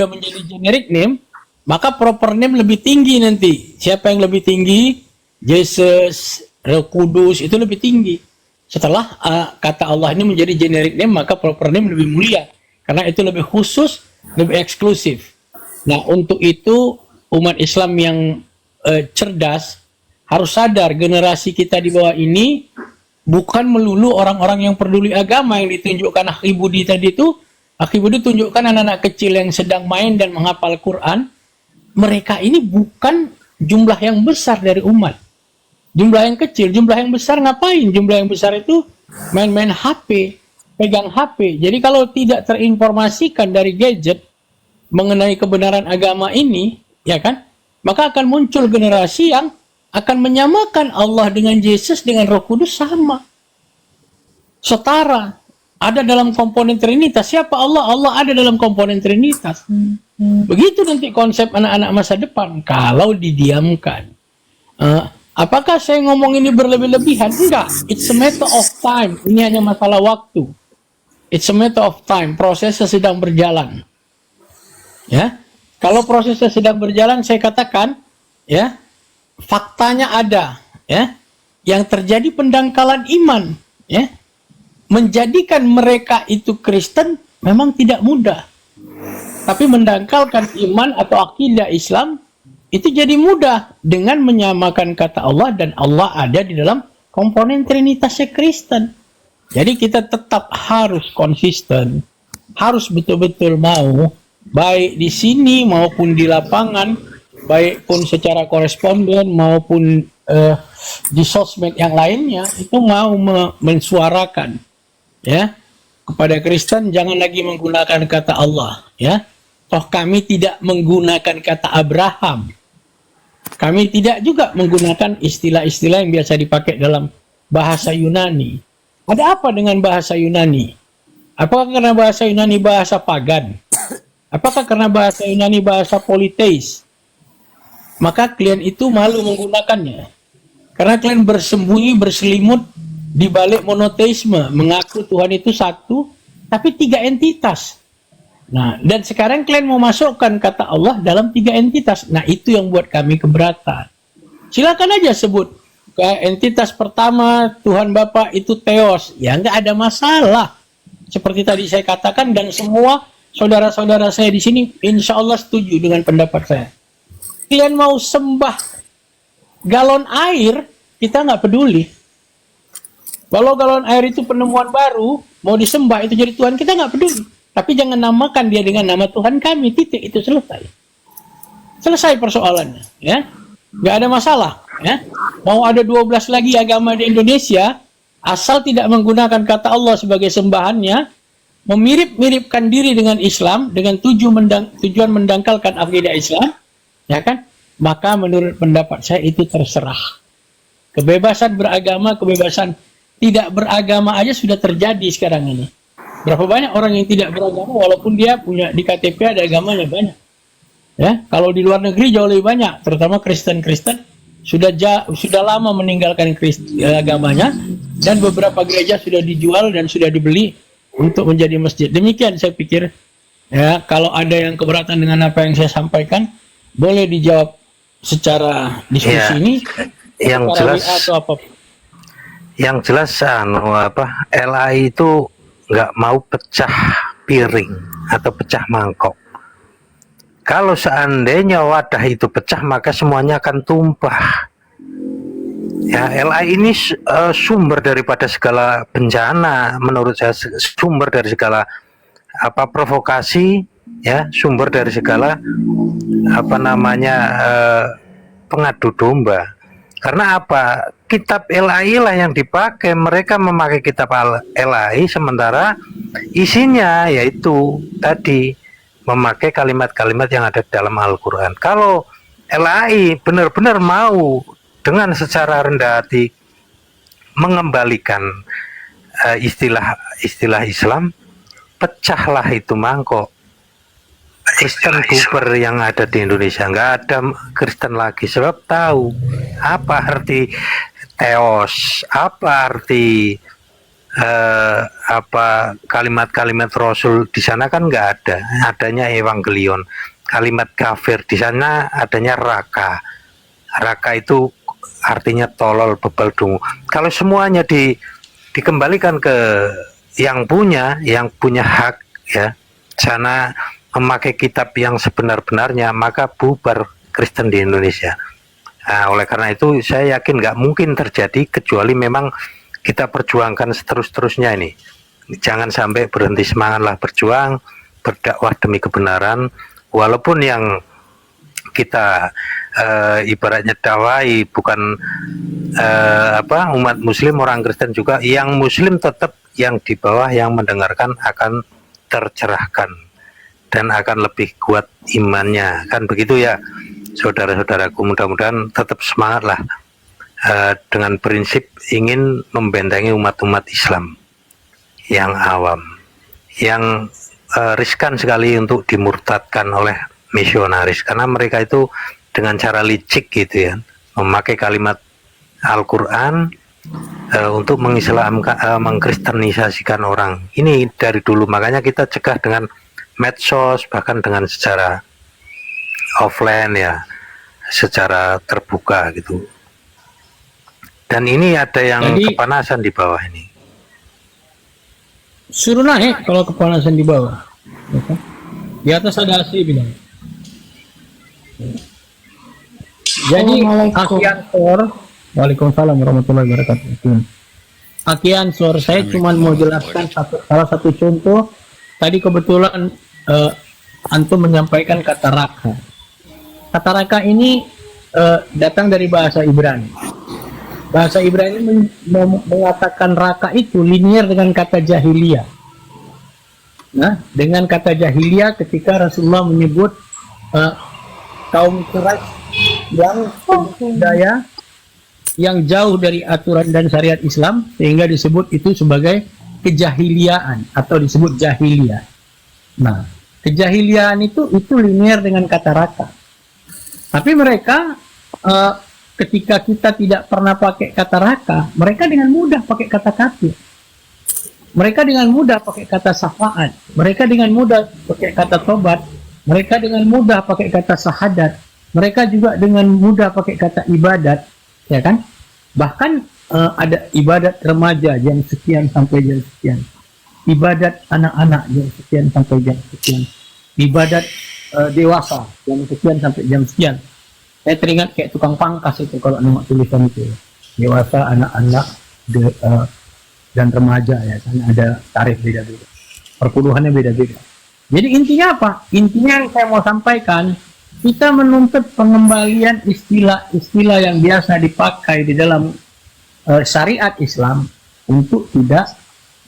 menjadi generic name, maka proper name lebih tinggi nanti. Siapa yang lebih tinggi? Yesus, Roh Kudus itu lebih tinggi. Setelah kata Allah ini menjadi generic name, maka proper name lebih mulia karena itu lebih khusus, lebih eksklusif. Nah, untuk itu umat Islam yang cerdas harus sadar generasi kita di bawah ini bukan melulu orang-orang yang peduli agama yang ditunjukkan Akhi Budi tadi itu. Akhi Budi tunjukkan anak-anak kecil yang sedang main dan menghafal Quran. Mereka ini bukan jumlah yang besar dari umat. Jumlah yang kecil, jumlah yang besar ngapain? Jumlah yang besar itu main-main HP, pegang HP. Jadi kalau tidak terinformasikan dari gadget mengenai kebenaran agama ini, ya kan? Maka akan muncul generasi yang akan menyamakan Allah dengan Yesus dengan Roh Kudus sama. Setara. Ada dalam komponen Trinitas. Siapa Allah? Allah ada dalam komponen Trinitas. Begitu nanti konsep anak-anak masa depan kalau didiamkan. Apakah saya ngomong ini berlebih-lebihan? Enggak. It's a matter of time. Ini hanya masalah waktu. It's a matter of time. Prosesnya sedang berjalan. Ya. Kalau prosesnya sedang berjalan, saya katakan, ya, faktanya ada, ya. Yang terjadi pendangkalan iman, ya. Menjadikan mereka itu Kristen memang tidak mudah. Tapi mendangkalkan iman atau akidah Islam itu jadi mudah dengan menyamakan kata Allah, dan Allah ada di dalam komponen trinitasnya Kristen. Jadi kita tetap harus konsisten, harus betul-betul mau, baik di sini maupun di lapangan, baik pun secara koresponden maupun di sosmed yang lainnya, itu mau mensuarakan ya kepada Kristen, jangan lagi menggunakan kata Allah ya. Toh kami tidak menggunakan kata Abraham. Kami tidak juga menggunakan istilah-istilah yang biasa dipakai dalam bahasa Yunani. Ada apa dengan bahasa Yunani? Apakah karena bahasa Yunani bahasa pagan? Apakah karena bahasa Yunani bahasa politeis? Maka kalian itu malu menggunakannya. Karena kalian bersembunyi, berselimut di balik monoteisme, mengaku Tuhan itu satu, tapi 3 entitas. Nah, dan sekarang kalian mau masukkan kata Allah dalam 3 entitas. Nah, itu yang buat kami keberatan. Silakan aja sebut ke entitas pertama Tuhan Bapa itu Theos. Ya, nggak ada masalah. Seperti tadi saya katakan, dan semua saudara-saudara saya di sini insya Allah setuju dengan pendapat saya. Kalian mau sembah galon air, kita nggak peduli. Walau galon air itu penemuan baru, mau disembah itu jadi Tuhan, kita nggak peduli. Tapi jangan namakan dia dengan nama Tuhan kami, titik, itu selesai. Selesai persoalannya, ya. Nggak ada masalah, ya. Mau ada 12 lagi agama di Indonesia, asal tidak menggunakan kata Allah sebagai sembahannya, memirip-miripkan diri dengan Islam, dengan tujuan mendangkalkan akidah Islam, ya kan? Maka menurut pendapat saya itu terserah. Kebebasan beragama, kebebasan tidak beragama aja sudah terjadi sekarang ini. Berapa banyak orang yang tidak beragama walaupun dia punya di KTP ada agamanya banyak. Ya, kalau di luar negeri jauh lebih banyak, terutama Kristen-Kristen sudah lama meninggalkan agamanya, dan beberapa gereja sudah dijual dan sudah dibeli untuk menjadi masjid. Demikian saya pikir. Ya, kalau ada yang keberatan dengan apa yang saya sampaikan, boleh dijawab secara diskusi ini. Yang jelas atau apa. Yang jelas LAI itu nggak mau pecah piring atau pecah mangkok. Kalau seandainya wadah itu pecah, maka semuanya akan tumpah. Ya, LAI ini sumber daripada segala bencana, menurut saya sumber dari segala provokasi, ya, sumber dari segala pengadu domba. Karena apa? Kitab LAI lah yang dipakai, mereka memakai kitab LAI, sementara isinya yaitu tadi memakai kalimat-kalimat yang ada dalam Al-Quran. Kalau LAI benar-benar mau dengan secara rendah hati mengembalikan istilah Islam, pecahlah itu mangkok. Kristen bubar yang ada di Indonesia, nggak ada Kristen lagi, sebab tahu apa arti Theos, apa arti kalimat-kalimat Rasul. Di sana kan nggak ada, adanya Evangelion. Kalimat kafir, di sana adanya raka. Raka itu artinya tolol, bebal dungu. Kalau semuanya dikembalikan ke yang punya hak, ya, sana memakai kitab yang sebenar-benarnya, maka bubar Kristen di Indonesia. Nah, oleh karena itu saya yakin nggak mungkin terjadi kecuali memang kita perjuangkan seterus-terusnya ini. Jangan sampai berhenti, semangatlah berjuang, berdakwah demi kebenaran, walaupun yang kita ibaratnya dakwai bukan umat Muslim, orang Kristen juga, yang Muslim tetap yang di bawah yang mendengarkan akan tercerahkan dan akan lebih kuat imannya, kan begitu ya saudara-saudaraku. Mudah-mudahan tetap semangatlah dengan prinsip ingin membentengi umat-umat Islam yang awam, yang riskan sekali untuk dimurtadkan oleh misionaris, karena mereka itu dengan cara licik gitu ya, memakai kalimat Al-Quran untuk mengkristenisasikan orang. Ini dari dulu, makanya kita cegah dengan medsos, bahkan dengan secara offline ya, secara terbuka gitu. Dan ini ada yang Jadi, kepanasan di bawah ini. suruh naik kalau kepanasan di bawah. Di atas ada AC bilang. Jadi Assalamualaikum. Aviator Waalaikumsalam warahmatullahi wabarakatuh. Akian, suara saya cuma mau jelaskan salah satu contoh. Tadi kebetulan antum menyampaikan kata raka. Kata raka ini datang dari bahasa Ibrani. Bahasa Ibrani mengatakan raka itu linear dengan kata jahiliyah. Nah, dengan kata jahiliyah ketika Rasulullah menyebut kaum Quraisy yang budaya yang jauh dari aturan dan syariat Islam, sehingga disebut itu sebagai kejahiliaan atau disebut jahiliyah. Nah, kejahiliaan itu linear dengan kata raka. Tapi mereka ketika kita tidak pernah pakai kata raka, mereka dengan mudah pakai kata kafir. Mereka dengan mudah pakai kata syafaat. Mereka dengan mudah pakai kata tobat. Mereka dengan mudah pakai kata syahadat. Mereka juga dengan mudah pakai kata ibadat, ya kan? Bahkan ada ibadat remaja jam sekian sampai jam sekian. Ibadat anak-anak jam sekian sampai jam sekian. Ibadat dewasa jam sekian sampai jam sekian. Saya teringat kayak tukang pangkas itu kalau nama tulisan itu. Dewasa, anak-anak, dan remaja, ya kan, ada tarif beda-beda. Perpuluhannya beda-beda. Jadi intinya apa? Intinya yang saya mau sampaikan, kita menuntut pengembalian istilah-istilah yang biasa dipakai di dalam syariat Islam untuk tidak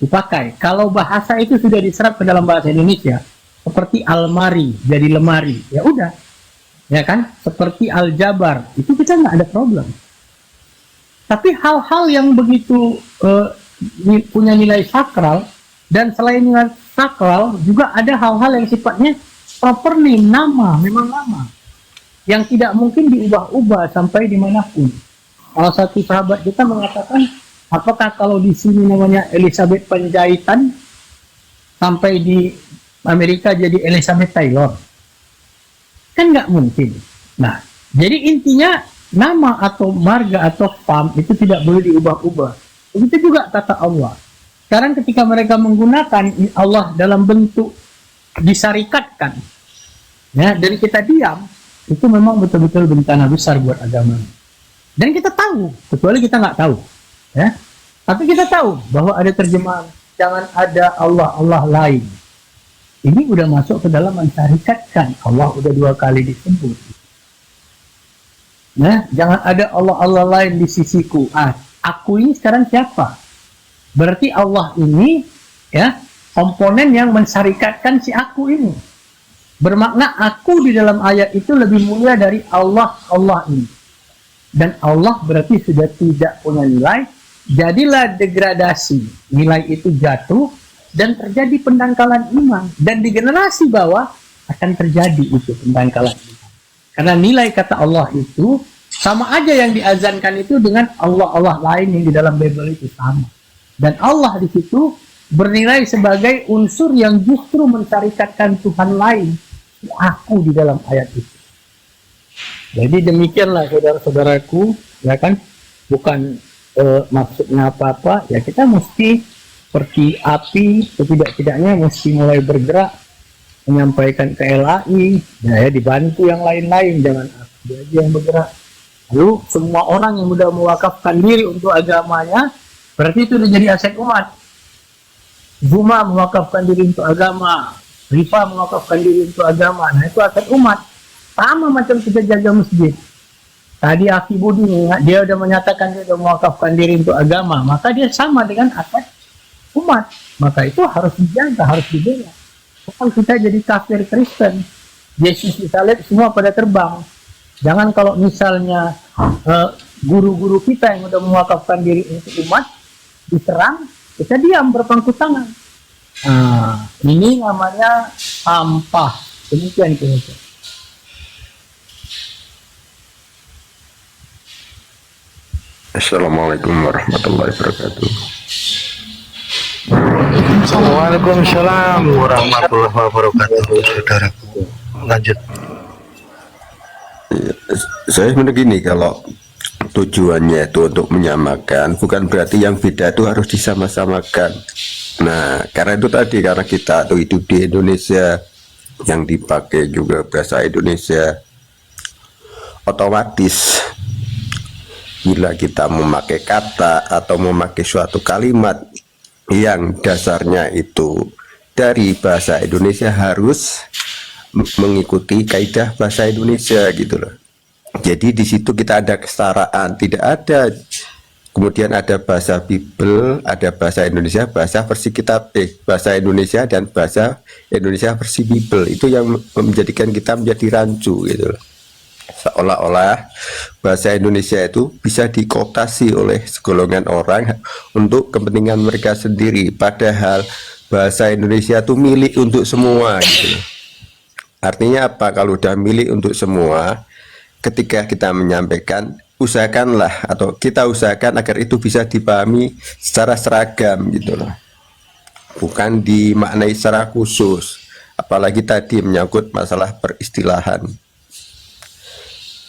dipakai. Kalau bahasa itu sudah diserap ke dalam bahasa Indonesia, seperti almari jadi lemari, ya udah, ya kan? Seperti aljabar, itu kita nggak ada problem. Tapi hal-hal yang begitu punya nilai sakral, dan selain nilai sakral juga ada hal-hal yang sifatnya proper name, memang nama yang tidak mungkin diubah-ubah sampai dimanapun. Salah satu sahabat kita mengatakan, apakah kalau di sini namanya Elizabeth Panjaitan, sampai di Amerika jadi Elizabeth Taylor? Kan nggak mungkin. Nah, jadi intinya nama atau marga atau fam itu tidak boleh diubah-ubah. Begitu juga kata Allah. Sekarang ketika mereka menggunakan Allah dalam bentuk disyarikatkan, ya, dan kita diam, itu memang betul-betul bencana besar buat agama. Dan kita tahu, kecuali kita nggak tahu, ya. Tapi kita tahu bahwa ada terjemahan, jangan ada Allah lain. Ini udah masuk ke dalam mensyarikatkan. Allah udah 2 kali disebut. Nah, jangan ada Allah lain di sisiku. Aku ini sekarang siapa? Berarti Allah ini, ya, komponen yang mensyarikatkan si aku ini. Bermakna aku di dalam ayat itu lebih mulia dari Allah ini. Dan Allah berarti sudah tidak punya nilai. Jadilah degradasi. Nilai itu jatuh dan terjadi pendangkalan iman. Dan di generasi bawah akan terjadi itu pendangkalan iman. Karena nilai kata Allah itu sama aja yang diazankan itu dengan Allah lain yang di dalam Bible itu sama. Dan Allah di situ bernilai sebagai unsur yang justru mensyarikatkan Tuhan lain, aku di dalam ayat itu. Jadi demikianlah saudara-saudaraku, ya kan? Bukan maksudnya apa-apa, ya kita mesti seperti api, setidak-tidaknya mesti mulai bergerak, menyampaikan ke LAI, ya dibantu yang lain-lain, jangan aku aja yang bergerak. Lalu semua orang yang sudah mewakafkan diri untuk agamanya, berarti itu sudah jadi aset umat. Zuma mewakafkan diri untuk agama, Rifa mewakafkan diri untuk agama, nah itu aset umat. Sama macam kita jaga masjid. Tadi Aki Budi, dia sudah menyatakan dia sudah mewakafkan diri untuk agama, maka dia sama dengan aset umat. Maka itu harus dijaga, harus dibela. Bukan kita jadi kafir Kristen, Yesus disalib semua pada terbang. Jangan kalau misalnya guru-guru kita yang sudah mewakafkan diri untuk umat diserang, kita diam berpangku tangan. Ini namanya sampah. Demikian kira-kira. Assalamualaikum warahmatullahi wabarakatuh. Waalaikumsalam warahmatullahi wabarakatuh, saudaraku. Lanjut. Saya sebenarnya gini, kalau tujuannya itu untuk menyamakan, bukan berarti yang beda itu harus disama-samakan. Nah, karena itu tadi, karena kita tuh hidup di Indonesia, yang dipakai juga bahasa Indonesia, otomatis bila kita memakai kata atau memakai suatu kalimat yang dasarnya itu dari bahasa Indonesia harus mengikuti kaidah bahasa Indonesia gitu loh. Jadi di situ kita ada kesetaraan, tidak ada kemudian ada bahasa Bible, ada bahasa Indonesia, bahasa versi kitab, bahasa Indonesia dan bahasa Indonesia versi Bible. Itu yang menjadikan kita menjadi rancu gitu loh. Seolah-olah bahasa Indonesia itu bisa dikooptasi oleh segolongan orang untuk kepentingan mereka sendiri, padahal bahasa Indonesia itu milik untuk semua gitu. Artinya apa? Kalau udah milik untuk semua, ketika kita menyampaikan, usahakanlah atau kita usahakan agar itu bisa dipahami secara seragam gitu loh, bukan dimaknai secara khusus, apalagi tadi menyangkut masalah peristilahan.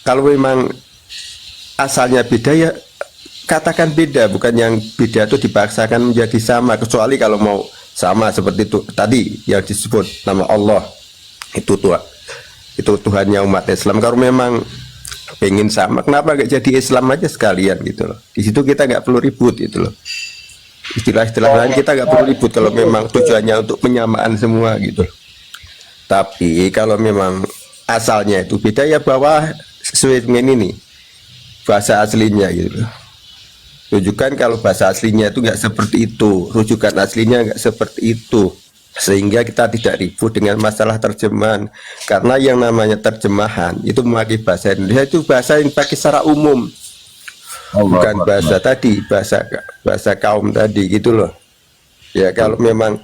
Kalau memang asalnya beda ya katakan beda, bukan yang beda itu dipaksakan menjadi sama, kecuali kalau mau sama seperti itu tadi yang disebut nama Allah itu Tuhan, itu Tuhannya umat Islam. Kalau memang pengen sama, kenapa gak jadi Islam aja sekalian gitu loh. Di situ kita nggak perlu ribut gitu loh. Istilah-istilah lain kita nggak perlu ribut kalau memang tujuannya untuk penyamaan semua gitu loh. Tapi kalau memang asalnya itu beda ya bawa sesuai dengan ini bahasa aslinya gitu loh. Rujukan kalau bahasa aslinya itu nggak seperti itu, rujukan aslinya nggak seperti itu, sehingga kita tidak ribut dengan masalah terjemahan. Karena yang namanya terjemahan itu memakai bahasa Indonesia itu bahasa yang dipakai secara umum, bukan bahasa tadi, bahasa kaum tadi gitu loh. Ya kalau memang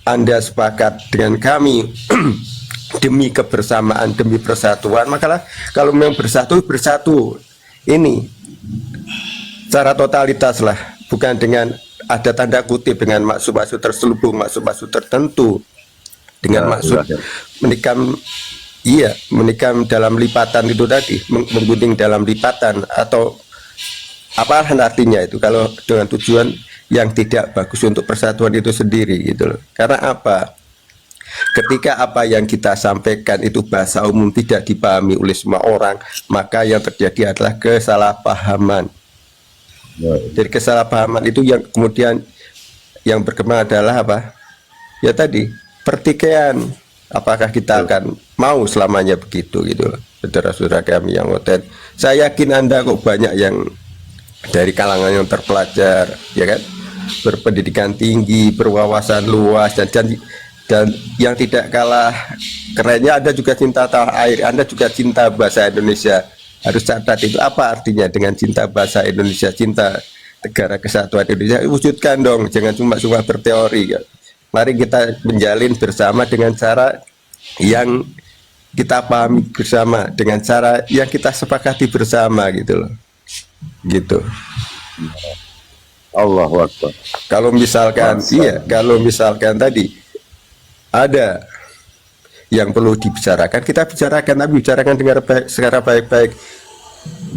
Anda sepakat dengan kami demi kebersamaan, demi persatuan, maka kalau memang bersatu ini secara totalitas lah, bukan dengan ada tanda kutip dengan maksud-maksud terselubung, maksud-maksud tertentu, dengan maksud menikam, iya menikam dalam lipatan itu tadi, menggunting dalam lipatan atau apa artinya itu kalau dengan tujuan yang tidak bagus untuk persatuan itu sendiri gitu loh. Karena apa? Ketika apa yang kita sampaikan itu bahasa umum tidak dipahami oleh semua orang, maka yang terjadi adalah kesalahpahaman. Dari kesalahpahaman itu yang kemudian yang berkembang adalah apa? Ya tadi pertikaian. Apakah kita akan mau selamanya begitu gitu loh, saudara-saudara kami yang ngoten. Saya yakin Anda kok banyak yang dari kalangan yang terpelajar, ya kan, berpendidikan tinggi, berwawasan luas dan yang tidak kalah kerennya Anda juga cinta tanah air, Anda juga cinta bahasa Indonesia. Harus catat itu apa artinya dengan cinta bahasa Indonesia, cinta negara kesatuan Indonesia, wujudkan dong, jangan cuma berteori ya. Mari kita menjalin bersama dengan cara yang kita pahami bersama, dengan cara yang kita sepakati bersama gitu loh, gitu. Allahu Akbar. Kalau misalkan kalau misalkan tadi ada yang perlu dibicarakan, kita bicarakan, tapi bicarakan dengan baik, secara baik-baik.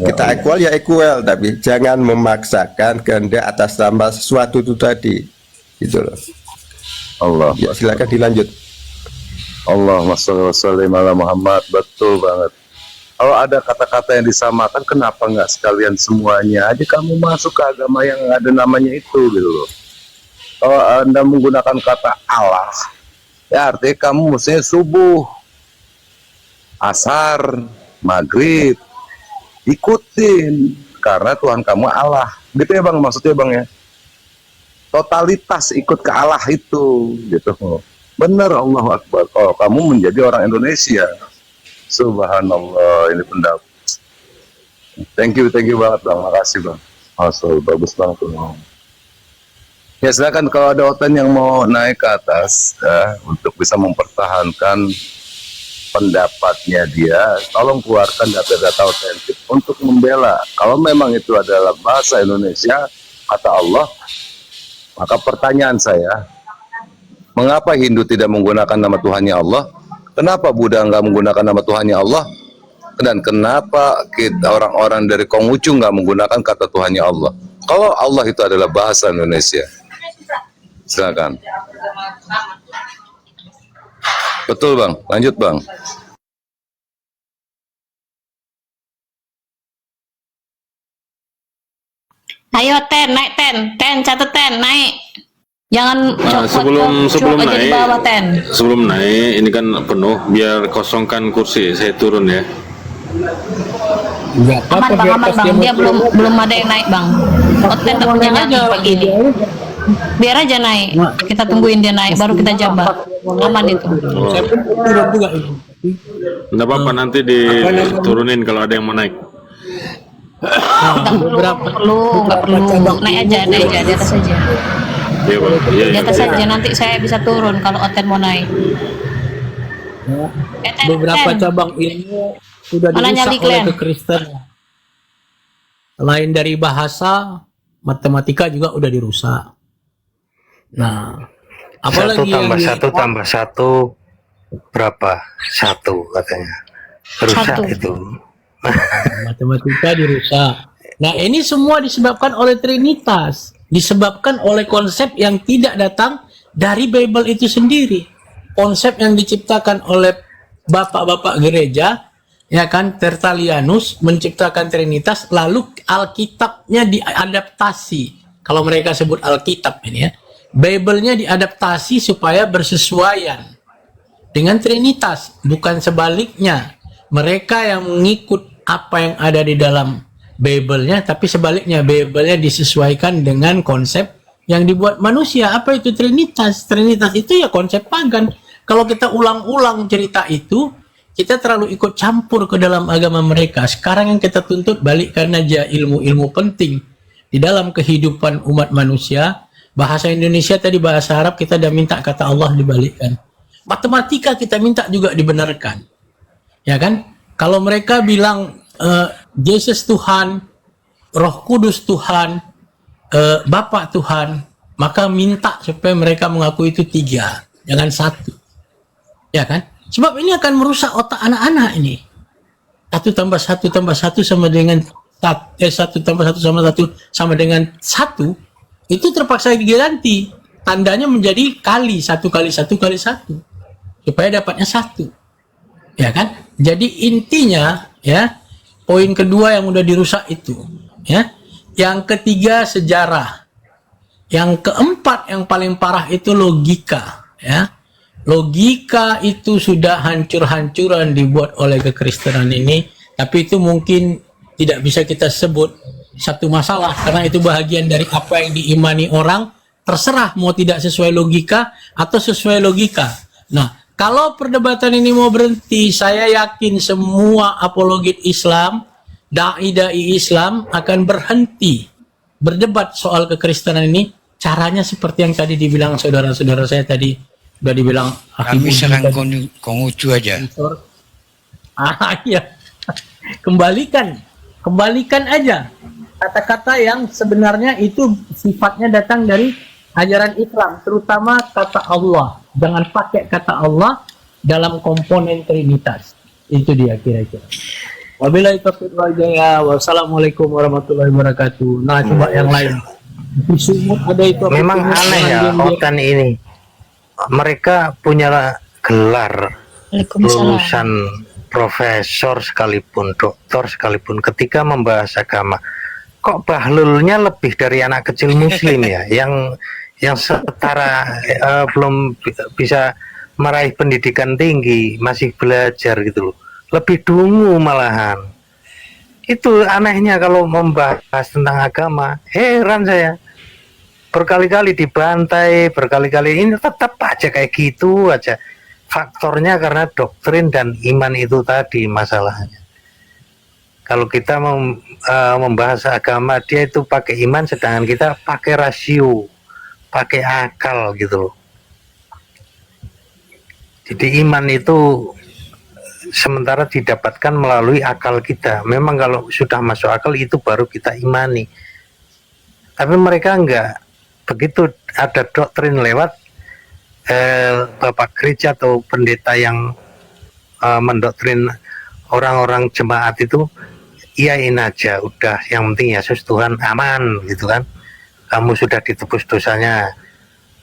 Kita equal ya equal, tapi jangan memaksakan kehendak atas nama sesuatu itu tadi, gitu loh. Allah. Ya, silakan dilanjut. Allahumma sholli wa sallim ala Muhammad. Betul banget. Kalau ada kata-kata yang disamakan, kenapa nggak sekalian semuanya aja kamu masuk ke agama yang ada namanya itu gitu loh. Kalau Anda menggunakan kata Allah, ya artinya kamu mestinya subuh, asar, maghrib, ikutin karena Tuhan kamu Allah. Gitu ya Bang, maksudnya Bang ya. Totalitas ikut ke Allah itu gitu. Benar, Allahu Akbar. Oh, kamu menjadi orang Indonesia. Subhanallah, ini pendapat. Thank you banget Bang. Makasih Bang. Asal bagus banget Bang. Ya silakan kalau ada oten yang mau naik ke atas ya, untuk bisa mempertahankan pendapatnya dia, tolong keluarkan data-data otentik untuk membela. Kalau memang itu adalah bahasa Indonesia, kata Allah, maka pertanyaan saya, mengapa Hindu tidak menggunakan nama Tuhannya Allah? Kenapa Buddha nggak menggunakan nama Tuhannya Allah? Dan kenapa kita orang-orang dari Konghucu nggak menggunakan kata Tuhannya Allah? Kalau Allah itu adalah bahasa Indonesia. Silakan. Betul Bang, lanjut Bang. Ayo Ten, naik Ten catet Ten, naik. Jangan sebelum aja di naik, bawah Ten. sebelum naik ini kan penuh, biar kosongkan kursi, saya turun ya. Enggak Aman apa-apa, bang, biar aman pas bang. dia mau Dia belum ada yang naik bang. Oten tak punya nyali pagi ini. Biar aja naik. Kita tungguin dia naik, baru kita jambak. Aman itu. saya pun turun juga itu. Nggak apa-apa, nanti diturunin kalau ada yang mau naik. Nggak perlu. Naik aja di atas aja. Iya Pak. Iya, Di iya. atas aja nanti saya bisa turun kalau Oten mau naik. Ten, Beberapa Ten. cabang ilmu sudah Mana dirusak nyali oleh kalian? kekristenan. Selain dari bahasa, matematika juga udah dirusak. Nah, apalagi Satu tambah yang satu tambah satu berapa? 1 katanya. Rusak Satu. itu. matematika dirusak. Nah, ini semua disebabkan oleh Trinitas, disebabkan oleh konsep yang tidak datang dari Bible itu sendiri. Konsep yang diciptakan oleh bapak-bapak gereja, ya kan, Tertullianus menciptakan Trinitas, lalu Alkitabnya diadaptasi. Kalau mereka sebut Alkitab ini ya, Bible-nya diadaptasi supaya bersesuaian dengan Trinitas, bukan sebaliknya. Mereka yang mengikut apa yang ada di dalam Bible-nya, tapi sebaliknya Bible-nya disesuaikan dengan konsep yang dibuat manusia. Apa itu Trinitas? Trinitas itu ya konsep pagan. Kalau kita ulang-ulang cerita itu, kita terlalu ikut campur ke dalam agama mereka. Sekarang yang kita tuntut balikkan aja ilmu-ilmu penting di dalam kehidupan umat manusia. Bahasa Indonesia tadi bahasa Arab kita udah minta kata Allah dibalikkan. Matematika kita minta juga dibenarkan. Ya kan? Kalau mereka bilang Yesus Tuhan, Roh Kudus Tuhan, Bapa Tuhan, maka minta supaya mereka mengaku itu 3, jangan 1. Ya kan? Sebab ini akan merusak otak anak-anak ini. 1 tambah 1 tambah 1 sama dengan 1 tambah 1 sama dengan 1, itu terpaksa diganti. Tandanya menjadi kali 1 kali 1 kali 1 supaya dapatnya 1. Ya kan? Jadi intinya ya, poin kedua yang udah dirusak itu, ya. Yang ketiga sejarah. Yang keempat yang paling parah itu logika, ya. Logika itu sudah hancur-hancuran dibuat oleh kekristenan ini, tapi itu mungkin tidak bisa kita sebut satu masalah karena itu bahagian dari apa yang diimani orang, terserah mau tidak sesuai logika atau sesuai logika. Nah, kalau perdebatan ini mau berhenti, saya yakin semua apologet Islam, dai-dai Islam akan berhenti berdebat soal kekristenan ini. Caranya seperti yang tadi dibilang saudara-saudara saya tadi, sudah dibilang Kami serang Konghucu aja. Iya. Kembalikan aja kata-kata yang sebenarnya itu sifatnya datang dari ajaran Islam, terutama kata Allah. Jangan pakai kata Allah dalam komponen Trinitas. Itu dia kira-kira. Wabillahi taufiq wal hidayah. Wassalamualaikum warahmatullahi wabarakatuh. Nah, coba yang lain. Di Sumut ada itu. Memang aneh ya Oten ini. Mereka punya gelar lulusan profesor sekalipun, doktor sekalipun, ketika membahas agama, kok bahlulnya lebih dari anak kecil muslim ya, yang setara belum bisa meraih pendidikan tinggi, masih belajar gitu loh, lebih dungu malahan. Itu anehnya kalau membahas tentang agama. Heran saya, berkali-kali dibantai, berkali-kali ini tetap aja kayak gitu aja. Faktornya karena doktrin dan iman itu tadi masalahnya. Kalau kita membahas agama, dia itu pakai iman, sedangkan kita pakai rasio, pakai akal gitu loh. Jadi iman itu sementara didapatkan melalui akal kita. Memang kalau sudah masuk akal itu baru kita imani. Tapi mereka enggak. Begitu ada doktrin lewat bapak gereja atau pendeta yang mendoktrin orang-orang jemaat itu, iyain aja, udah, yang penting Yesus Tuhan, aman gitu kan, kamu sudah ditebus dosanya,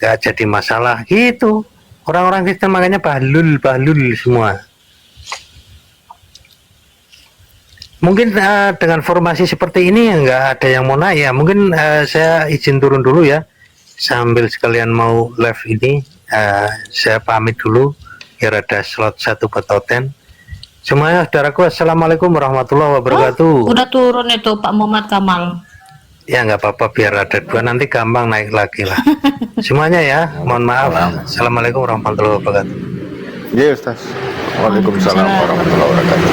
gak jadi masalah gitu. Orang-orang Kristen makanya bahlul semua. Mungkin dengan formasi seperti ini nggak ada yang mau naik ya. Mungkin saya izin turun dulu ya. Sambil sekalian mau live ini, saya pamit dulu. Biar ada slot 1 buat Oten. Semuanya saudaraku, assalamualaikum warahmatullahi wabarakatuh. Udah turun itu Pak Muhammad Kamal. Ya nggak apa-apa, biar ada 2 nanti gampang naik lagi lah. Semuanya ya, mohon maaf. Assalamualaikum warahmatullahi wabarakatuh. Iya Ustaz. Waalaikumsalam warahmatullahi wabarakatuh.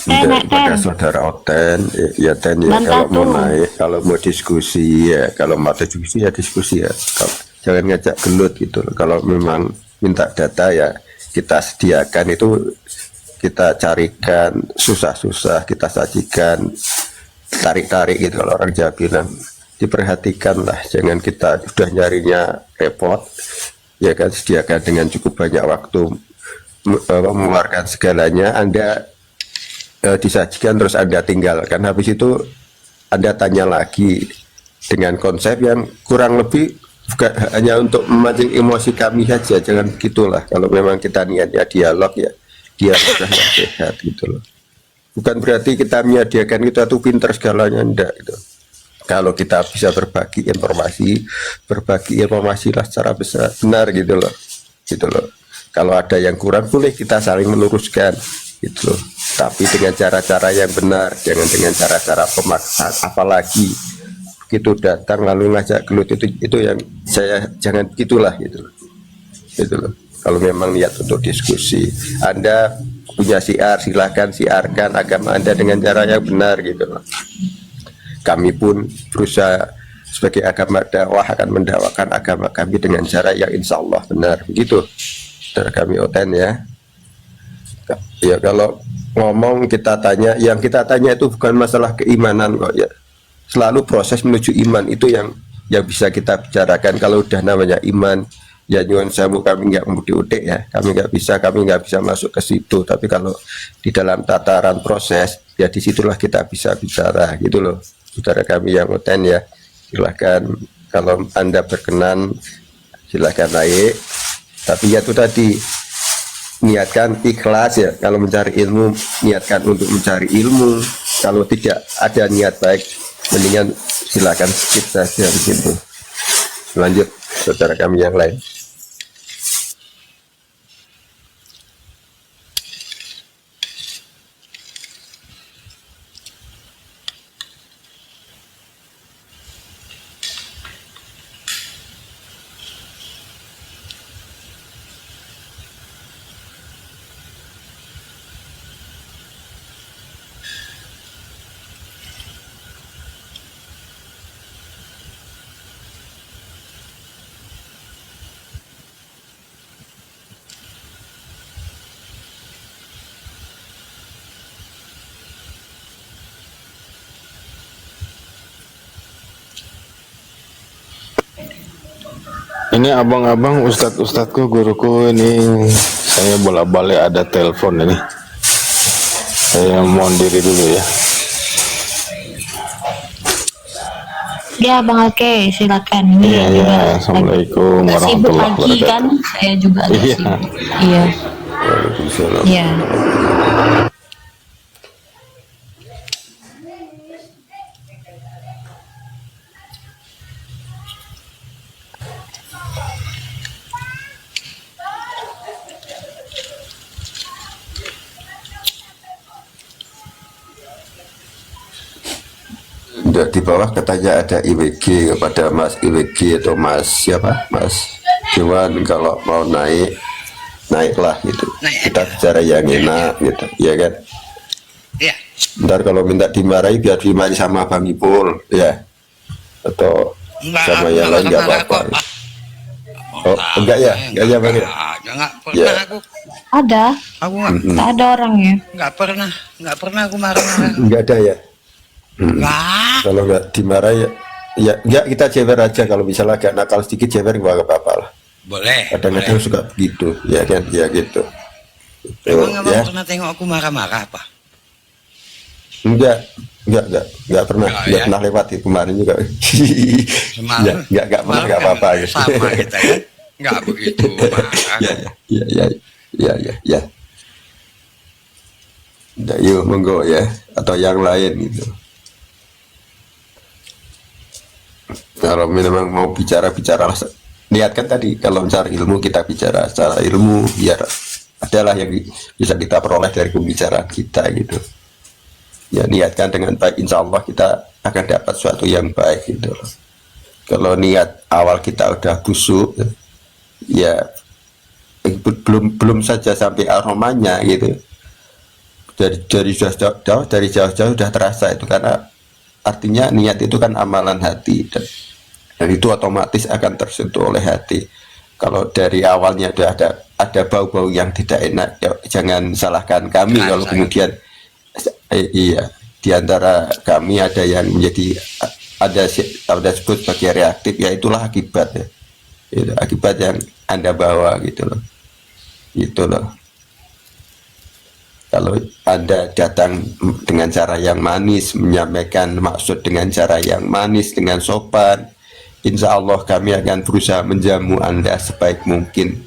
Pada saudara Oten, ya Ten ya, kalau mau naik, kalau mau diskusi ya, kalau mau diskusi ya diskusi ya. Jangan ngajak gelut gitu. Kalau memang minta data ya kita sediakan, itu kita carikan, susah-susah kita sajikan, tarik-tarik gitu kalau orang Jawa bilang. Diperhatikan lah, jangan kita udah nyarinya repot, ya kan, sediakan dengan cukup banyak waktu, mengeluarkan segalanya. Anda disajikan terus Anda tinggalkan, habis itu Anda tanya lagi dengan konsep yang kurang lebih bukan hanya untuk memancing emosi kami saja. Jangan begitulah. Kalau memang kita niatnya dialog ya dialog yang sehat gitu loh. Bukan berarti kita menyediakan kita tuh pinter segalanya, enggak gitu. Kalau kita bisa berbagi informasi lah secara benar gitu loh. Kalau ada yang kurang boleh kita saling meluruskan gitu loh. Tapi dengan cara-cara yang benar, jangan dengan cara-cara pemaksaan. Apalagi begitu datang lalu ngajak gelut, itu yang saya jangan gitulah gitu loh. Kalau memang niat untuk diskusi, Anda punya siar, silahkan siarkan agama Anda dengan cara yang benar gitu loh. Kami pun berusaha sebagai agama dakwah akan mendakwakan agama kami dengan cara yang insya Allah benar, begitu. Saudara kami Oten ya. Ya kalau ngomong kita tanya, yang kita tanya itu bukan masalah keimanan kok ya. Selalu proses menuju iman itu yang bisa kita bicarakan. Kalau udah namanya iman, ya nyuwun sewu, kami nggak mau diudik ya. Kami nggak bisa masuk ke situ. Tapi kalau di dalam tataran proses, ya disitulah kita bisa bicara gitu loh. Saudara kami yang Oten ya, silahkan kalau Anda berkenan silahkan naik. Tapi ya itu tadi, niatkan ikhlas ya. Kalau mencari ilmu, niatkan untuk mencari ilmu. Kalau tidak ada niat baik, mendingan silakan skip saja begitu. Lanjut saudara kami yang lain. Ini abang-abang, ustadz-ustadzku, guruku, ini saya bolak-balik ada telepon ini. Saya mohon diri dulu ya. Ya Bang Alke, silakan. Ini Iya, juga assalamualaikum agak sibuk warahmatullahi lagi kan? wabarakatuh. Saya juga agak Iya. sibuk. Iya. Waalaikumsalam. Iya. Di bawah katanya ada IWG, kepada Mas IWG atau Mas siapa, Mas Dewan, kalau mau naiklah gitu. Naik Kita bicara yang enak gitu, ya kan. Iya. Ntar kalau minta dimarahi biar dimarahi sama Bang Ipul ya, atau sama yang lain nggak apa-apa. Oh enggak ya Bang ya? Enggak pernah Ya. aku. Ada. Aku enggak, Tak ada orangnya. enggak pernah aku marah-marah. Enggak ada ya. Enggak. Kalau nggak dimarahi ya enggak, kita jewer aja. Kalau misalnya agak nakal sedikit jewer nggak apa-apa lah. Boleh. Kadang-kadang suka begitu ya kan, ya gitu. Emang abang Ya pernah tengok aku marah-marah apa? enggak pernah, Enggak, enggak ya. pernah lewat itu kemarin juga. Semalam. Enggak pernah, enggak apa-apa gitu. Sama kita kan. Nggak begitu marah. Ya. Nah, yuk monggo ya, atau yang lain gitu. Kalau memang mau bicara niatkan tadi, kalau mencari ilmu kita bicara secara ilmu, biar adalah yang bisa kita peroleh dari pembicaraan kita gitu. Ya niatkan dengan baik, insya Allah kita akan dapat sesuatu yang baik gitu loh. Kalau niat awal kita udah busuk, ya belum saja sampai aromanya gitu. Dari jauh-jauh sudah terasa itu, karena artinya niat itu kan amalan hati, dan itu otomatis akan tersentuh oleh hati. Kalau dari awalnya sudah ada bau-bau yang tidak enak, ya, jangan salahkan kami kalau kemudian iya, di antara kami ada yang menjadi ada disebut sebagai reaktif, ya itulah akibat ya. Itu akibat yang Anda bawa gitu loh. Gitu loh. Kalau Anda datang dengan cara yang manis, menyampaikan maksud dengan cara yang manis, dengan sopan, insya Allah kami akan berusaha menjamu Anda sebaik mungkin.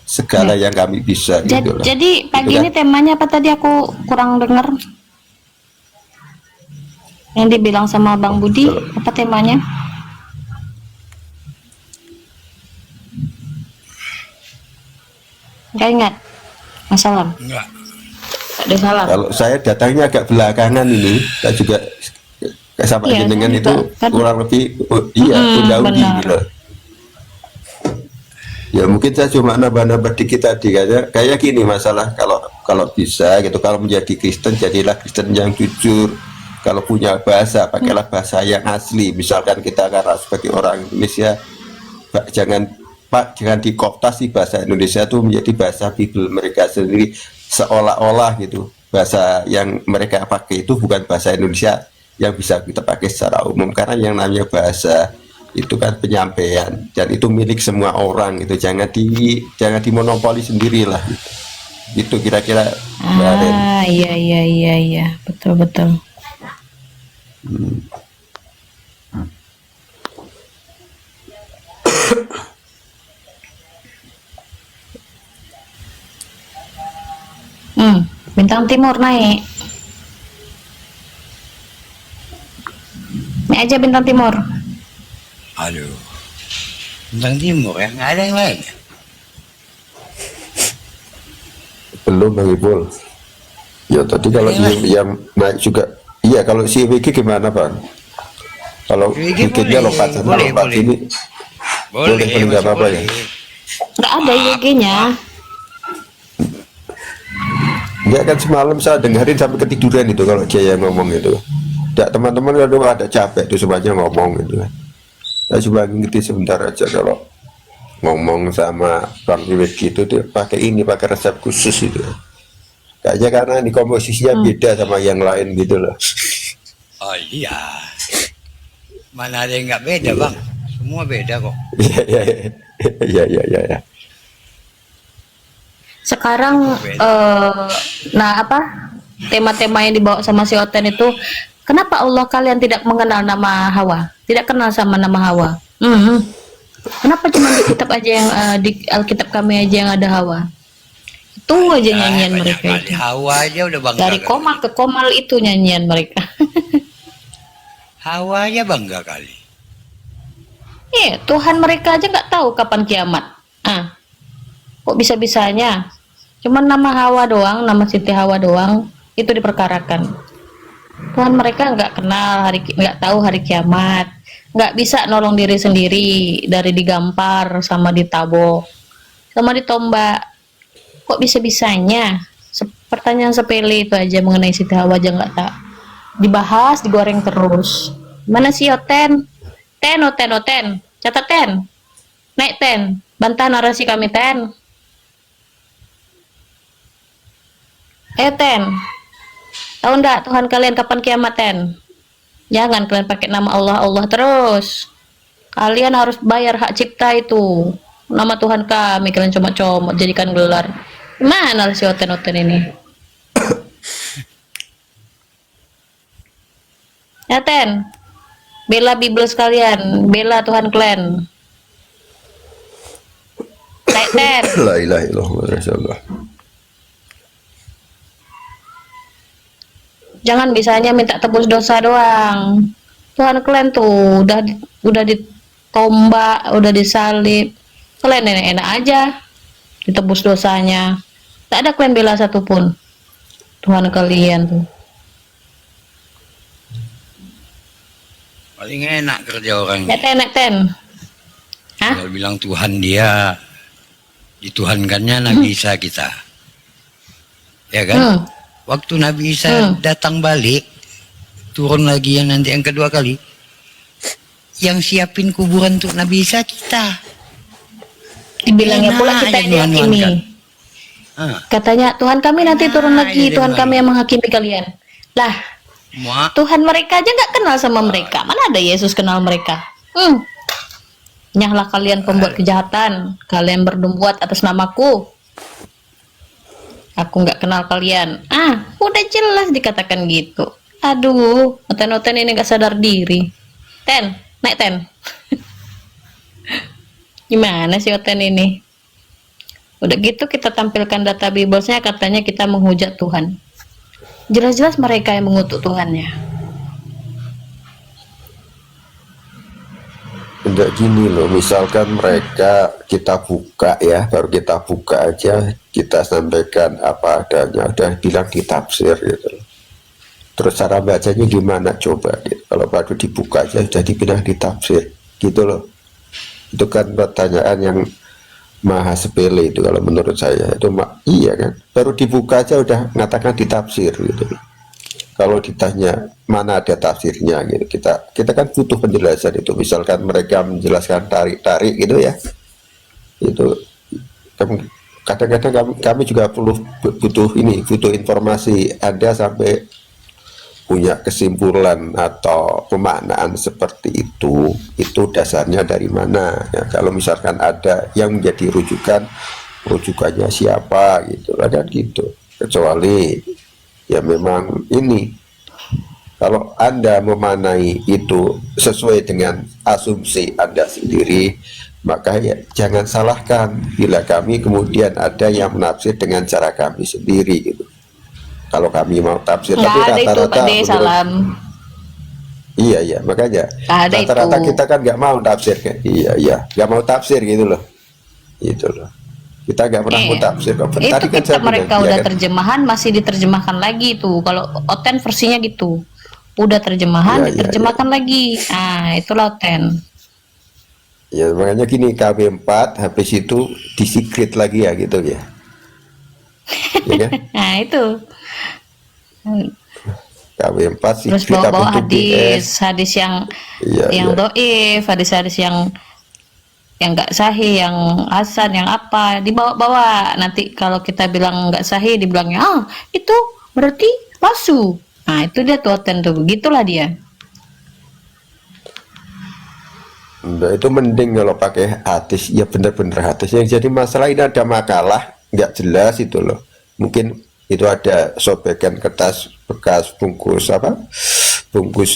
Segala yang kami bisa. Gitu loh. Jadi pagi Gitu ini temanya apa tadi, aku kurang dengar. Yang dibilang sama Bang Budi, apa temanya? Nggak ingat. Masalah. Enggak. Ada salam. Kalau saya datangnya agak belakangan ini, saya juga sama Iya, dengan saya itu juga, kan. kurang lebih undang-undang benar. gitu. Ya mungkin saya cuma nambah-nambah dikit tadi, kayak gini masalah, kalau bisa gitu, kalau menjadi Kristen jadilah Kristen yang jujur. Kalau punya bahasa, pakailah bahasa yang asli. Misalkan kita karena sebagai orang Indonesia, jangan dikooptasi bahasa Indonesia itu menjadi bahasa Bible mereka sendiri, seolah-olah gitu bahasa yang mereka pakai itu bukan bahasa Indonesia yang bisa kita pakai secara umum, karena yang namanya bahasa itu kan penyampaian dan itu milik semua orang gitu, jangan dimonopoli sendirilah gitu. Itu kira-kira Iya, betul. Bintang Timur naik. Naik aja Bintang Timur. Aduh. Bintang Timur ya, nggak ada yang lain. belum Bang Ipul. Ya tadi kalau yang naik juga, iya kalau si WG gimana Bang? Kalau WG WG-nya boleh, lompat sana boleh, lompat boleh. sini, boleh nggak masih apa-apa ya? boleh. Nggak ada YG-nya. Ya kan semalam saya dengerin sampai ketiduran itu kalau dia yang ngomong itu. Ya teman-teman kalau ada capek tuh semuanya ngomong gitu kan. Saya cuma ngerti sebentar aja kalau ngomong sama Bang Iwet gitu tuh pakai resep khusus itu. Kayaknya karena ini komposisinya beda sama yang lain gitu loh. Oh iya. Mana ada yang nggak beda bang? Semua beda kok. Iya. Sekarang tema-tema yang dibawa sama si Oten itu, kenapa Allah kalian tidak mengenal nama Hawa, tidak kenal sama nama Hawa? Kenapa cuma di kitab aja yang di Alkitab kami aja yang ada Hawa? Itu aja nyanyian mereka itu. Hawa aja udah bangga. Dari koma ke komal itu nyanyian mereka. Hawa aja bangga kali. Iya, Tuhan mereka aja nggak tahu kapan kiamat. Kok bisa-bisanya? Cuman nama Hawa doang, nama Siti Hawa doang itu diperkarakan. Tuhan mereka nggak kenal nggak tahu hari kiamat, nggak bisa nolong diri sendiri dari digampar sama ditabok sama ditombak. Kok bisa-bisanya? Pertanyaan sepele itu aja mengenai Siti Hawa aja nggak tak dibahas, digoreng terus. Mana sih Oten? Oten, catat Ten, naik Ten, bantah narasi kami Ten. Ten, tahu ndak Tuhan kalian kapan kiamat Ten? Jangan kalian pakai nama Allah terus. Kalian harus bayar hak cipta itu. Nama Tuhan kami kalian comot-comot jadikan gelar. Gimana si Oten ini? Ya Ten, bela Bible sekalian, bela Tuhan kalian. Ten. La ilaha illallah Rasulullah. Jangan bisanya minta tebus dosa doang. Tuhan kalian tuh udah ditombak, udah disalib. Kalian enak-enak aja ditebus dosanya. Tak ada kalian bela satupun. Tuhan kalian tuh. Paling enak kerja orang ini. Nek ten. Hah? Kalau bilang Tuhan dia, dituhankannya Nabi Isa kita. Ya kan? Waktu Nabi Isa datang balik, turun lagi yang nanti yang kedua kali, yang siapin kuburan untuk Nabi Isa kita. Dibilangnya pula Enak kita aja yang dihakimi. Katanya Tuhan kami nanti turun lagi, Tuhan kami yang menghakimi kalian. Lah, Tuhan mereka aja nggak kenal sama mereka. Mana ada Yesus kenal mereka? Nyahlah kalian pembuat kejahatan, kalian berbuat atas namaku. Aku nggak kenal kalian. Udah jelas dikatakan gitu. Aduh, oten-oten ini nggak sadar diri. Ten, naik ten. Gimana sih oten ini? Udah gitu kita tampilkan data Biblesnya, katanya kita menghujat Tuhan. Jelas-jelas mereka yang mengutuk Tuhannya. Enggak gini loh, misalkan mereka kita buka ya, baru kita buka aja, kita sampaikan apa adanya, udah bilang ditafsir gitu. Terus cara bacanya gimana coba gitu. Kalau baru dibuka aja sudah dibilang ditafsir gitu loh. Itu kan pertanyaan yang maha sepele itu kalau menurut saya. Itu iya kan, baru dibuka aja udah mengatakan ditafsir gitu. Kalau ditanya mana ada tafsirnya gitu, kita kan butuh penjelasan itu. Misalkan mereka menjelaskan tarik-tarik gitu ya, itu kadang-kadang kami juga butuh informasi. Anda sampai punya kesimpulan atau pemaknaan seperti itu dasarnya dari mana ya. Kalau misalkan ada yang menjadi rujukannya siapa gitu, ada gitu. Kecuali ya memang ini, kalau Anda memanai itu sesuai dengan asumsi Anda sendiri, maka ya jangan salahkan bila kami kemudian ada yang menafsir dengan cara kami sendiri gitu. Kalau kami mau tafsir, tapi rata-rata salam. Iya makanya rata-rata kita kan nggak mau tafsir kan. Iya nggak mau tafsir gitu loh. Kita nggak pernah mau tafsir. Itu kitab mereka udah terjemahan, masih diterjemahkan lagi tuh. Kalau Oten versinya gitu, udah terjemahan, diterjemahkan lagi. Itulah Oten. Ya makanya gini, KB4 habis itu disikrit lagi ya gitu ya. Ya kan? Nah itu. KB4 terus bawa hadis yang doif, hadis yang nggak sahih, yang hasan, yang apa dibawa-bawa. Nanti kalau kita bilang nggak sahih, dibilangnya itu berarti palsu. Nah itu dia tuh Oten tuh, begitulah dia. Itu mending kalau pakai hadis, ya bener-bener hadis. Yang jadi masalah ini ada makalah nggak jelas itu loh. Mungkin itu ada sobekan kertas bekas bungkus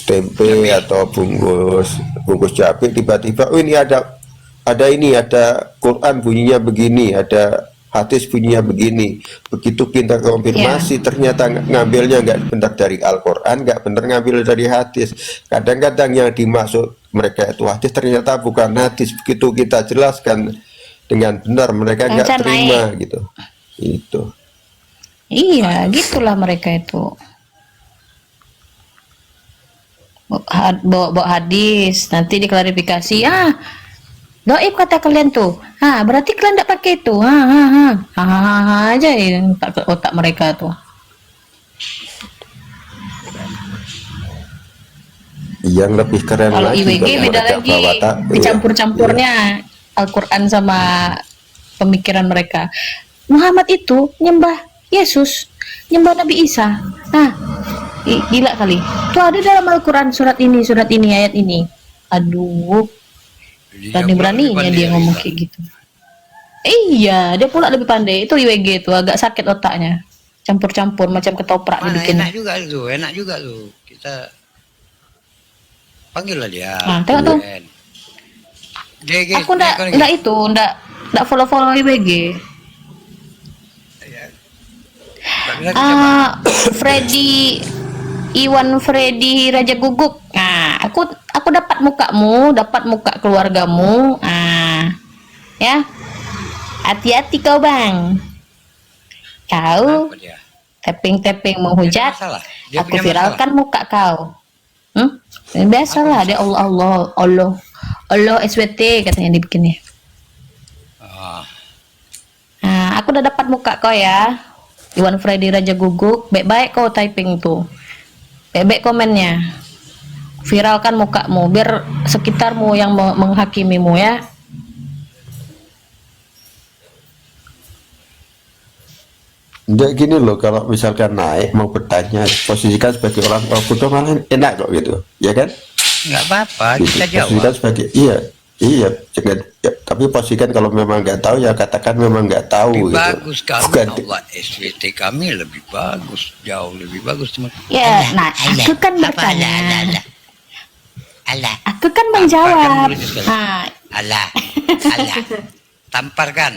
tempe atau bungkus cabai, tiba-tiba ini ada Quran bunyinya begini, ada hadis bunyinya begini. Begitu pintar konfirmasi, ternyata ngambilnya nggak benar dari Al-Quran, nggak benar ngambil dari hadis. Kadang-kadang yang dimaksud mereka itu hadis, ternyata bukan hadis. Begitu kita jelaskan dengan benar, mereka nggak terima gitu. Itu. Iya, gitulah mereka itu. Bawa hadis, nanti diklarifikasi. Doib kata kalian tuh. Berarti kalian tidak pakai itu. Aja ya otak mereka tuh. Yang lebih keren kalau lagi, IWG beda lagi, dicampur-campurnya Al-Quran sama pemikiran mereka. Muhammad itu nyembah Yesus, nyembah Nabi Isa. Gila kali. Tuh ada dalam Al-Quran surat ini, ayat ini. Aduh, berani-beraninya dia ngomong kayak gitu. Iya, dia pula lebih pandai. Itu IWG tuh agak sakit otaknya. Campur-campur macam ketoprak dibikin. Enak juga tuh. Kita panggil lah dia. Tengok tuh. Aku ndak nggak follow IBG. Lagi coba. Freddy Iwan Freddy Raja Guguk. Nah, aku dapat mukamu, dapat muka keluargamu. Ya. Hati-hati kau, Bang. Kau Apa dia? tapping-tapping Dia menghujat. ada masalah. Dia Aku punya viralkan muka kau. Ini biasalah dia Allah SWT katanya dibikinnya. Ah, Nah, aku udah dapat muka kau ya. Iwan Freddy Raja Guguk, baik-baik kau typing tuh. Baik-baik komennya. Viralkan mukamu biar sekitarmu yang menghakimimu ya. Enggak gini loh, kalau misalkan naik mau bertanya, posisikan sebagai orang kudo malah enak kok gitu, ya kan? nggak apa-apa, Gitu. kita Posisikan jawab. sebagai iya, jangan, ya, tapi posisikan kalau memang nggak tahu ya katakan memang nggak tahu Lebih gitu. bagus kami, Bukan Allah SWT kami lebih bagus, jauh lebih bagus teman. Ya, nah aku kan bertanya. Allah, Aku kan Tamparkan menjawab. mulutnya sekali. Nah, Allah, tamparkan.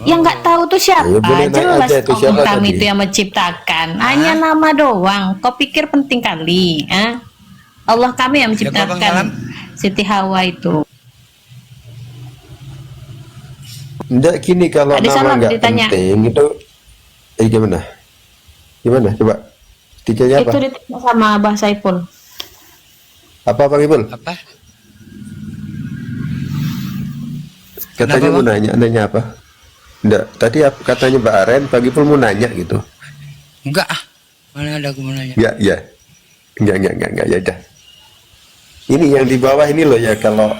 yang nggak tahu tuh siapa? Ya, boleh naik Jelas aja, itu Allah siapa kami tadi? itu yang menciptakan. Hanya nama doang. Kau pikir penting kali? Allah kami yang Siapa, Bang menciptakan Salam? Siti Hawa itu. Enggak gini, kalau Tadi nama Salam nggak ditanya. penting itu gimana coba ditanya apa Itu ditanya sama Abah Saiful. apa Bang Ibul Apa? katanya Kenapa, mau Bang? nanya apa enggak tadi katanya Mbak Aren Bang Ibul mau nanya gitu Enggak ah, mana ada aku mau nanya. ya enggak ya udah ini yang di bawah ini loh ya, kalau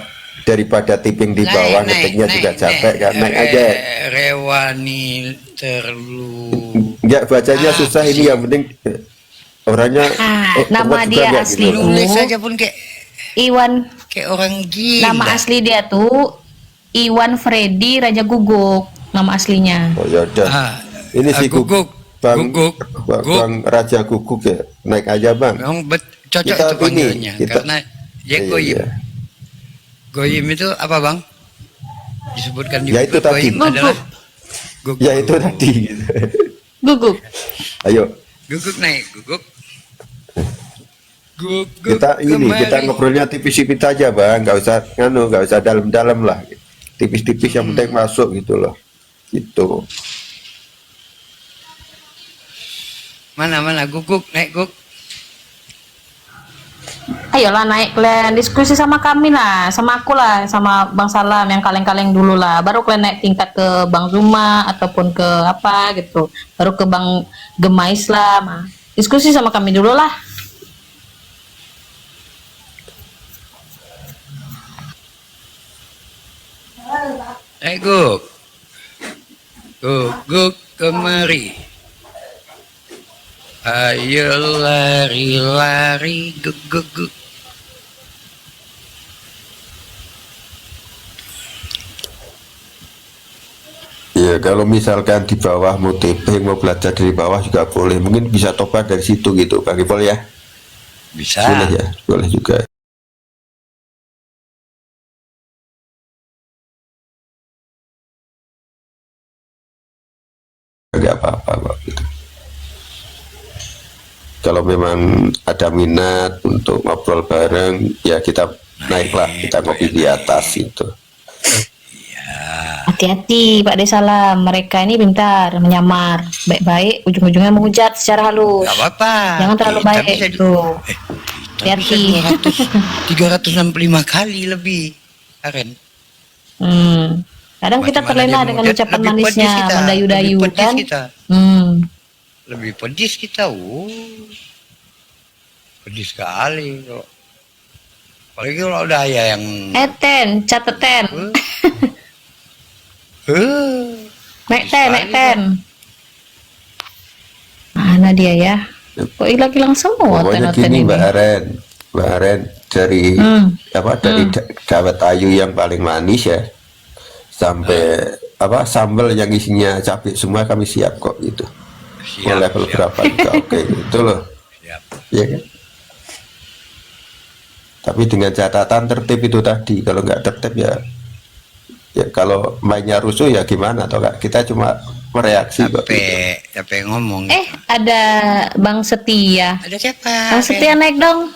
daripada tipping di bawah ngetiknya juga capek kan, naik aja. Rewani terlu. Enggak bacanya susah ini, yang penting orangnya Nama kuat juga dia nggak asli gitu. Nulis saja pun Iwan. kayak orang gila. Nama asli dia tuh Iwan Freddy Raja Guguk. Nama aslinya. Oh ya udah. Ini si Guguk. Bang, Guguk. Bang Raja Guguk ya, naik aja Bang. Memang cocok Kita itu panggilannya karena dia Iya, goyim. iya. Goyim itu apa Bang? Disebutkan di Ya itu buku, tadi. goyim adalah guguk. Ya itu tadi. Guguk. Ayo Guguk naik, guguk. Guguk. kita kita kemari. ngobrolnya tipis-tipis aja Bang, nggak usah dalam-dalam lah. Tipis-tipis yang penting masuk gitu loh. Gitu. Mana guguk naik guguk. Ayolah naik kalian diskusi sama kami lah, sama aku lah, sama Bang Salam yang kaleng-kaleng dulu lah. Baru kalian naik tingkat ke Bang Zuma ataupun ke apa gitu. Baru ke Bang Gema Islam. Diskusi sama kami dulu lah. Guguk. Guguk kemari. Ayo lari-lari guguk. Ya kalau misalkan di bawah mau tipping, mau belajar dari bawah juga boleh. Mungkin bisa tobat dari situ gitu Bang Ipol ya. Bisa. Boleh ya, boleh juga. Gak apa-apa kok gitu. Kalau memang ada minat untuk ngobrol bareng, ya kita naiklah, kita ngopi di atas itu. Hati-hati Pak Desalam, mereka ini bentar menyamar, baik-baik ujung-ujungnya menghujat secara halus. Gak apa-apa. Jangan terlalu Kita baik bisa itu. Bisa Hati-hati. 365 kali lebih, Karen. Kadang kita Macam mana terlena dia dengan menghujat, ucapan lebih pedis manisnya, kita, mendayu-dayu lebih pedis kan. kita. Lebih pedis kita, pedis sekali kok. Apalagi kalau ada ayah yang Catet ten. Naik sekali, ten. Mana dia ya? Kok hilang-hilang semua Pokoknya ten gini ini? Mbak Aren dari dawet ayu yang paling manis ya, sampai sambal yang isinya cabai semua kami siap kok gitu. Mau level berapa juga oke gitu loh. Siap. Iya kan? Tapi dengan catatan tertib itu tadi. Kalau nggak tertib ya, ya kalau mainnya rusuh ya gimana atau nggak? Kita cuma mereaksi kok. Capek ngomong. Ada Bang Setia. Ada siapa? Bang Setia naik dong.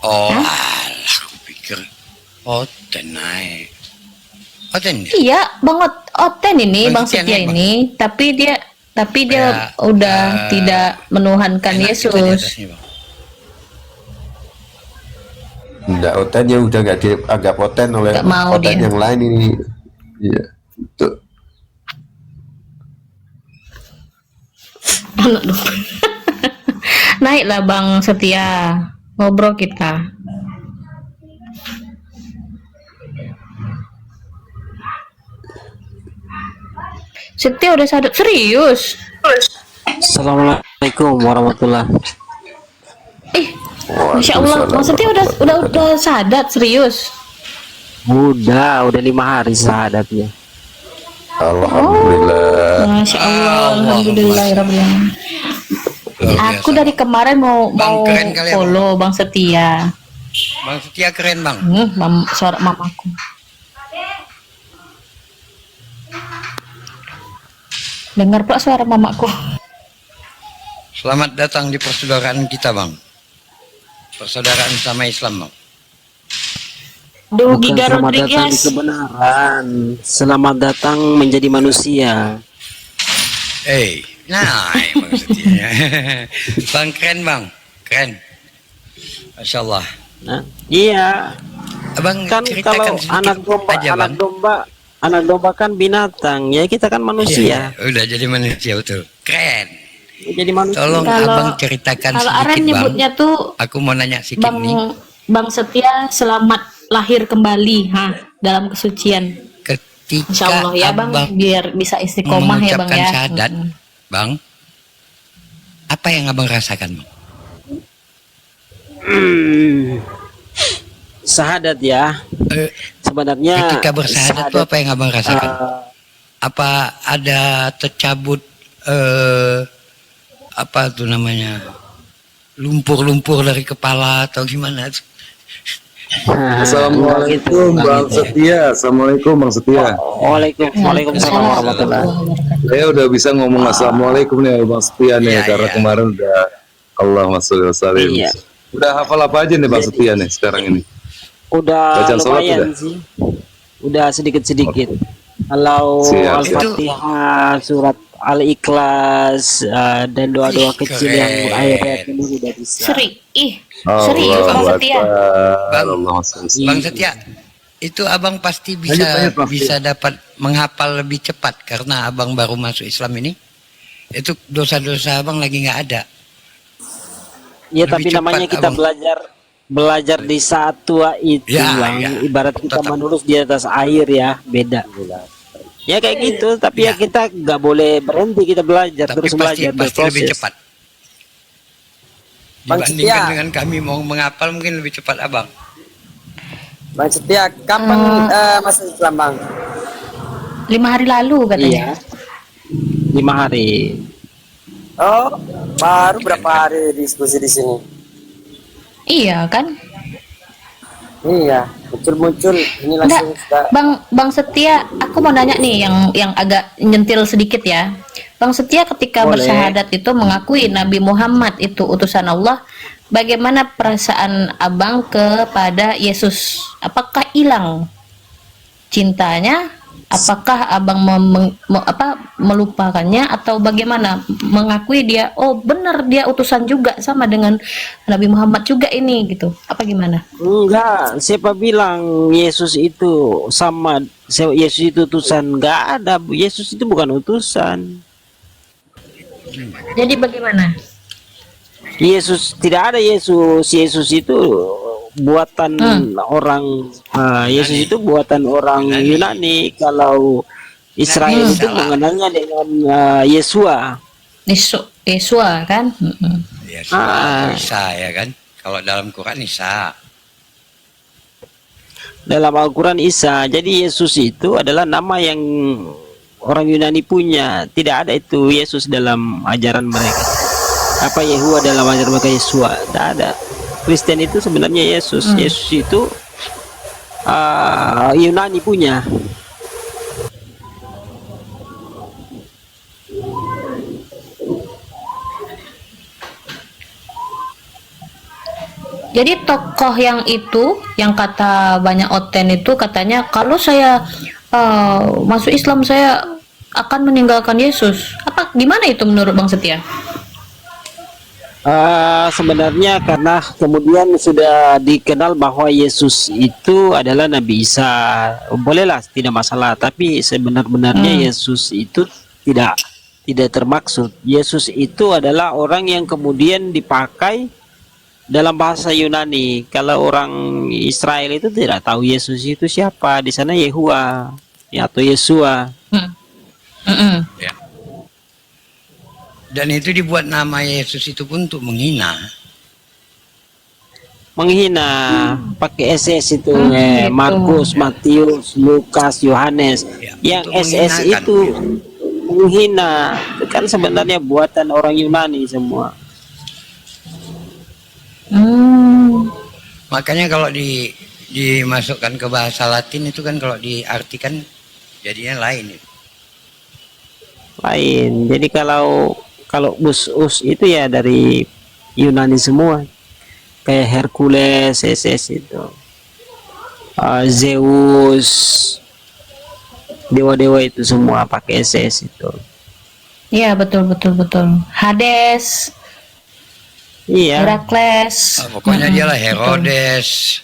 Oh, alah, aku pikir Oten naik. Oten ya? Iya, Bang Oten ini, Bang Setia Setia naik, Bang. ini, tapi dia Kayak, udah tidak menuhankan enak juga di Yesus. atasnya, Bang. Nggak, Oten ya udah nggak dianggap Oten oleh Nggak mau Oten dia. yang lain ini. Iya. Tuh. Anak domba. Naiklah Bang Setia, ngobrol kita. Setia udah sadar, serius? Assalamualaikum warahmatullah. Masya Allah, Bang Setia udah sadar, serius? Udah 5 hari sahadatnya. Alhamdulillah. Masya Allah, alhamdulillah. Aku dari kemarin mau keren kali ya, Bang. follow Bang Setia. Bang Setia keren, Bang. Suara mamaku. Dengar pula suara mamaku. Selamat datang di persaudaraan kita, Bang. Persaudaraan sama Islam, Bang. Duh, Bukan Giga selamat datang di Rodriguez. kebenaran, selamat datang menjadi manusia. Nah, Bang Setia. Bang keren, Bang. Keren. Masya Allah. Nah, iya. Abang Kan ceritakan kalau sedikit aja, Bang. anak domba kan binatang, ya kita kan manusia. Iya, udah jadi manusia, betul. Keren. Jadi manusia. Tolong Kalau- Abang ceritakan Kalau sedikit, Aren Bang. nyebutnya tuh Aku mau nanya sedikit nih. Bang Setia selamat lahir kembali, dalam kesucian. Ketika Insya Allah ya Bang, Abang biar bisa istiqomah ya Bang mengucapkan ya. syahadat, Bang, apa yang Abang rasakan, Bang? Sahadat ya. Sebenarnya Ketika bersyahadat itu apa yang Abang rasakan? Apa ada tercabut apa tuh namanya, lumpur-lumpur dari kepala atau gimana? Assalamualaikum Bang Setia. Assalamualaikum Bang Setia. Waalaikumsalam warahmatullahi wabarakatuh. Saya udah bisa ngomong assalamualaikum nih Bang Setia nih, Iya, karena iya. kemarin udah Allahumma sholli wa sallim. Iya. Udah hafal apa aja nih Bang Setia nih sekarang ini? Udah Bacaan sholat lumayan udah? sih. Udah sedikit-sedikit. Kalau Siap. Al-Fatihah, surat Al-Ikhlas, dan doa-doa Ih, kecil keren. yang ayat-ayat ini udah bisa. Serius Bang Setia. Bang, Allahumma sholli. Bang Setia, itu Abang pasti bisa Lanjut, Bang. bisa dapat menghafal lebih cepat karena Abang baru masuk Islam ini. Itu dosa-dosa Abang lagi nggak ada. Ya, Lebih tapi cepat, namanya kita Abang. belajar di saat tua itu, Ya, Bang. ya. Ibarat kita Tetap. menulis di atas air ya, beda. Ya kayak gitu, tapi ya kita nggak boleh berhenti, kita belajar Tapi terus pasti belajar lebih berproses. cepat. Bang Dibandingkan Setia. dengan kami mau menghafal mungkin lebih cepat Abang. Bang Setia, kapan masuk Islam Bang? 5 hari lalu Iya, katanya. 5 hari. Oh, baru berapa hari diskusi di sini? Iya kan? Iya, muncul-muncul ini Enggak, langsung sudah. Bang Setia, aku mau nanya nih yang agak nyentil sedikit ya. Bang Setia ketika Boleh. bersyahadat itu mengakui Nabi Muhammad itu utusan Allah. Bagaimana perasaan Abang kepada Yesus? Apakah hilang cintanya? Apakah Abang melupakannya atau bagaimana? Mengakui dia, oh benar dia utusan juga sama dengan Nabi Muhammad juga ini gitu. Apa gimana? Enggak, siapa bilang Yesus itu sama Yesus itu utusan? Enggak ada, Yesus itu bukan utusan. Jadi bagaimana? Yesus tidak ada Yesus. Yesus itu buatan orang. Yesus itu buatan orang Yunani. Kalau Israel itu mengenalnya dengan Yesua. Yesua kan? Ya, atau Isa ya kan. Kalau dalam Quran Isa. Dalam Al-Quran Isa. Jadi Yesus itu adalah nama yang orang Yunani punya. Tidak ada itu Yesus dalam ajaran mereka. Apa Yehua dalam ajaran mereka Yesua? Tidak ada. Kristen itu sebenarnya Yesus. Yesus itu Yunani punya. Jadi tokoh yang itu, yang kata banyak oten itu katanya kalau saya masuk Islam saya akan meninggalkan Yesus. Apa gimana itu menurut Bang Setia? Sebenarnya karena kemudian sudah dikenal bahwa Yesus itu adalah Nabi Isa, bolehlah tidak masalah. Tapi sebenar-benarnya Yesus itu tidak termaksud. Yesus itu adalah orang yang kemudian dipakai dalam bahasa Yunani. Kalau orang Israel itu tidak tahu Yesus itu siapa, di sana Yehua ya, atau Yesua. Ya. Dan itu dibuat nama Yesus itu pun untuk menghina. Pakai SS itu, Gitu. Markus, Matius, Lukas, Yohanes. Ya, Yang untuk SS menghinakan. itu menghina. Itu kan sebenarnya buatan orang Yunani semua. Makanya kalau dimasukkan ke bahasa Latin itu kan kalau diartikan jadinya lain. Lain. Jadi kalau us itu ya dari Yunani semua. Kayak Hercules, SS itu. Zeus, dewa-dewa itu semua pakai SS itu. Iya, betul. Hades, Iya. Herakles. Pokoknya dialah Herodes,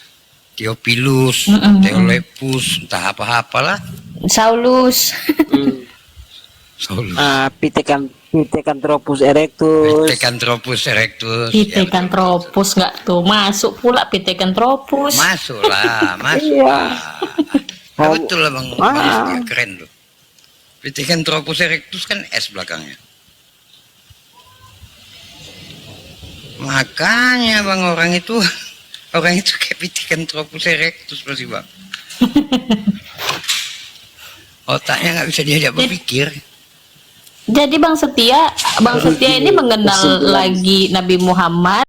Theophilus, Theolepus, entah apa-apalah. Saulus. Saulus. Pithecanthropus erectus. Pithecanthropus erectus. Pithecanthropus nggak tuh masuk pula Pithecanthropus. Masuklah, masuk. Iya. Betul lah Bang Setia, keren tuh. Pithecanthropus erectus kan S belakangnya. Makanya Bang orang itu kayak Pithecanthropus erectus pasti Bang. Otaknya nggak bisa diajak berpikir. Jadi Bang Setia ini mengenal lagi Nabi Muhammad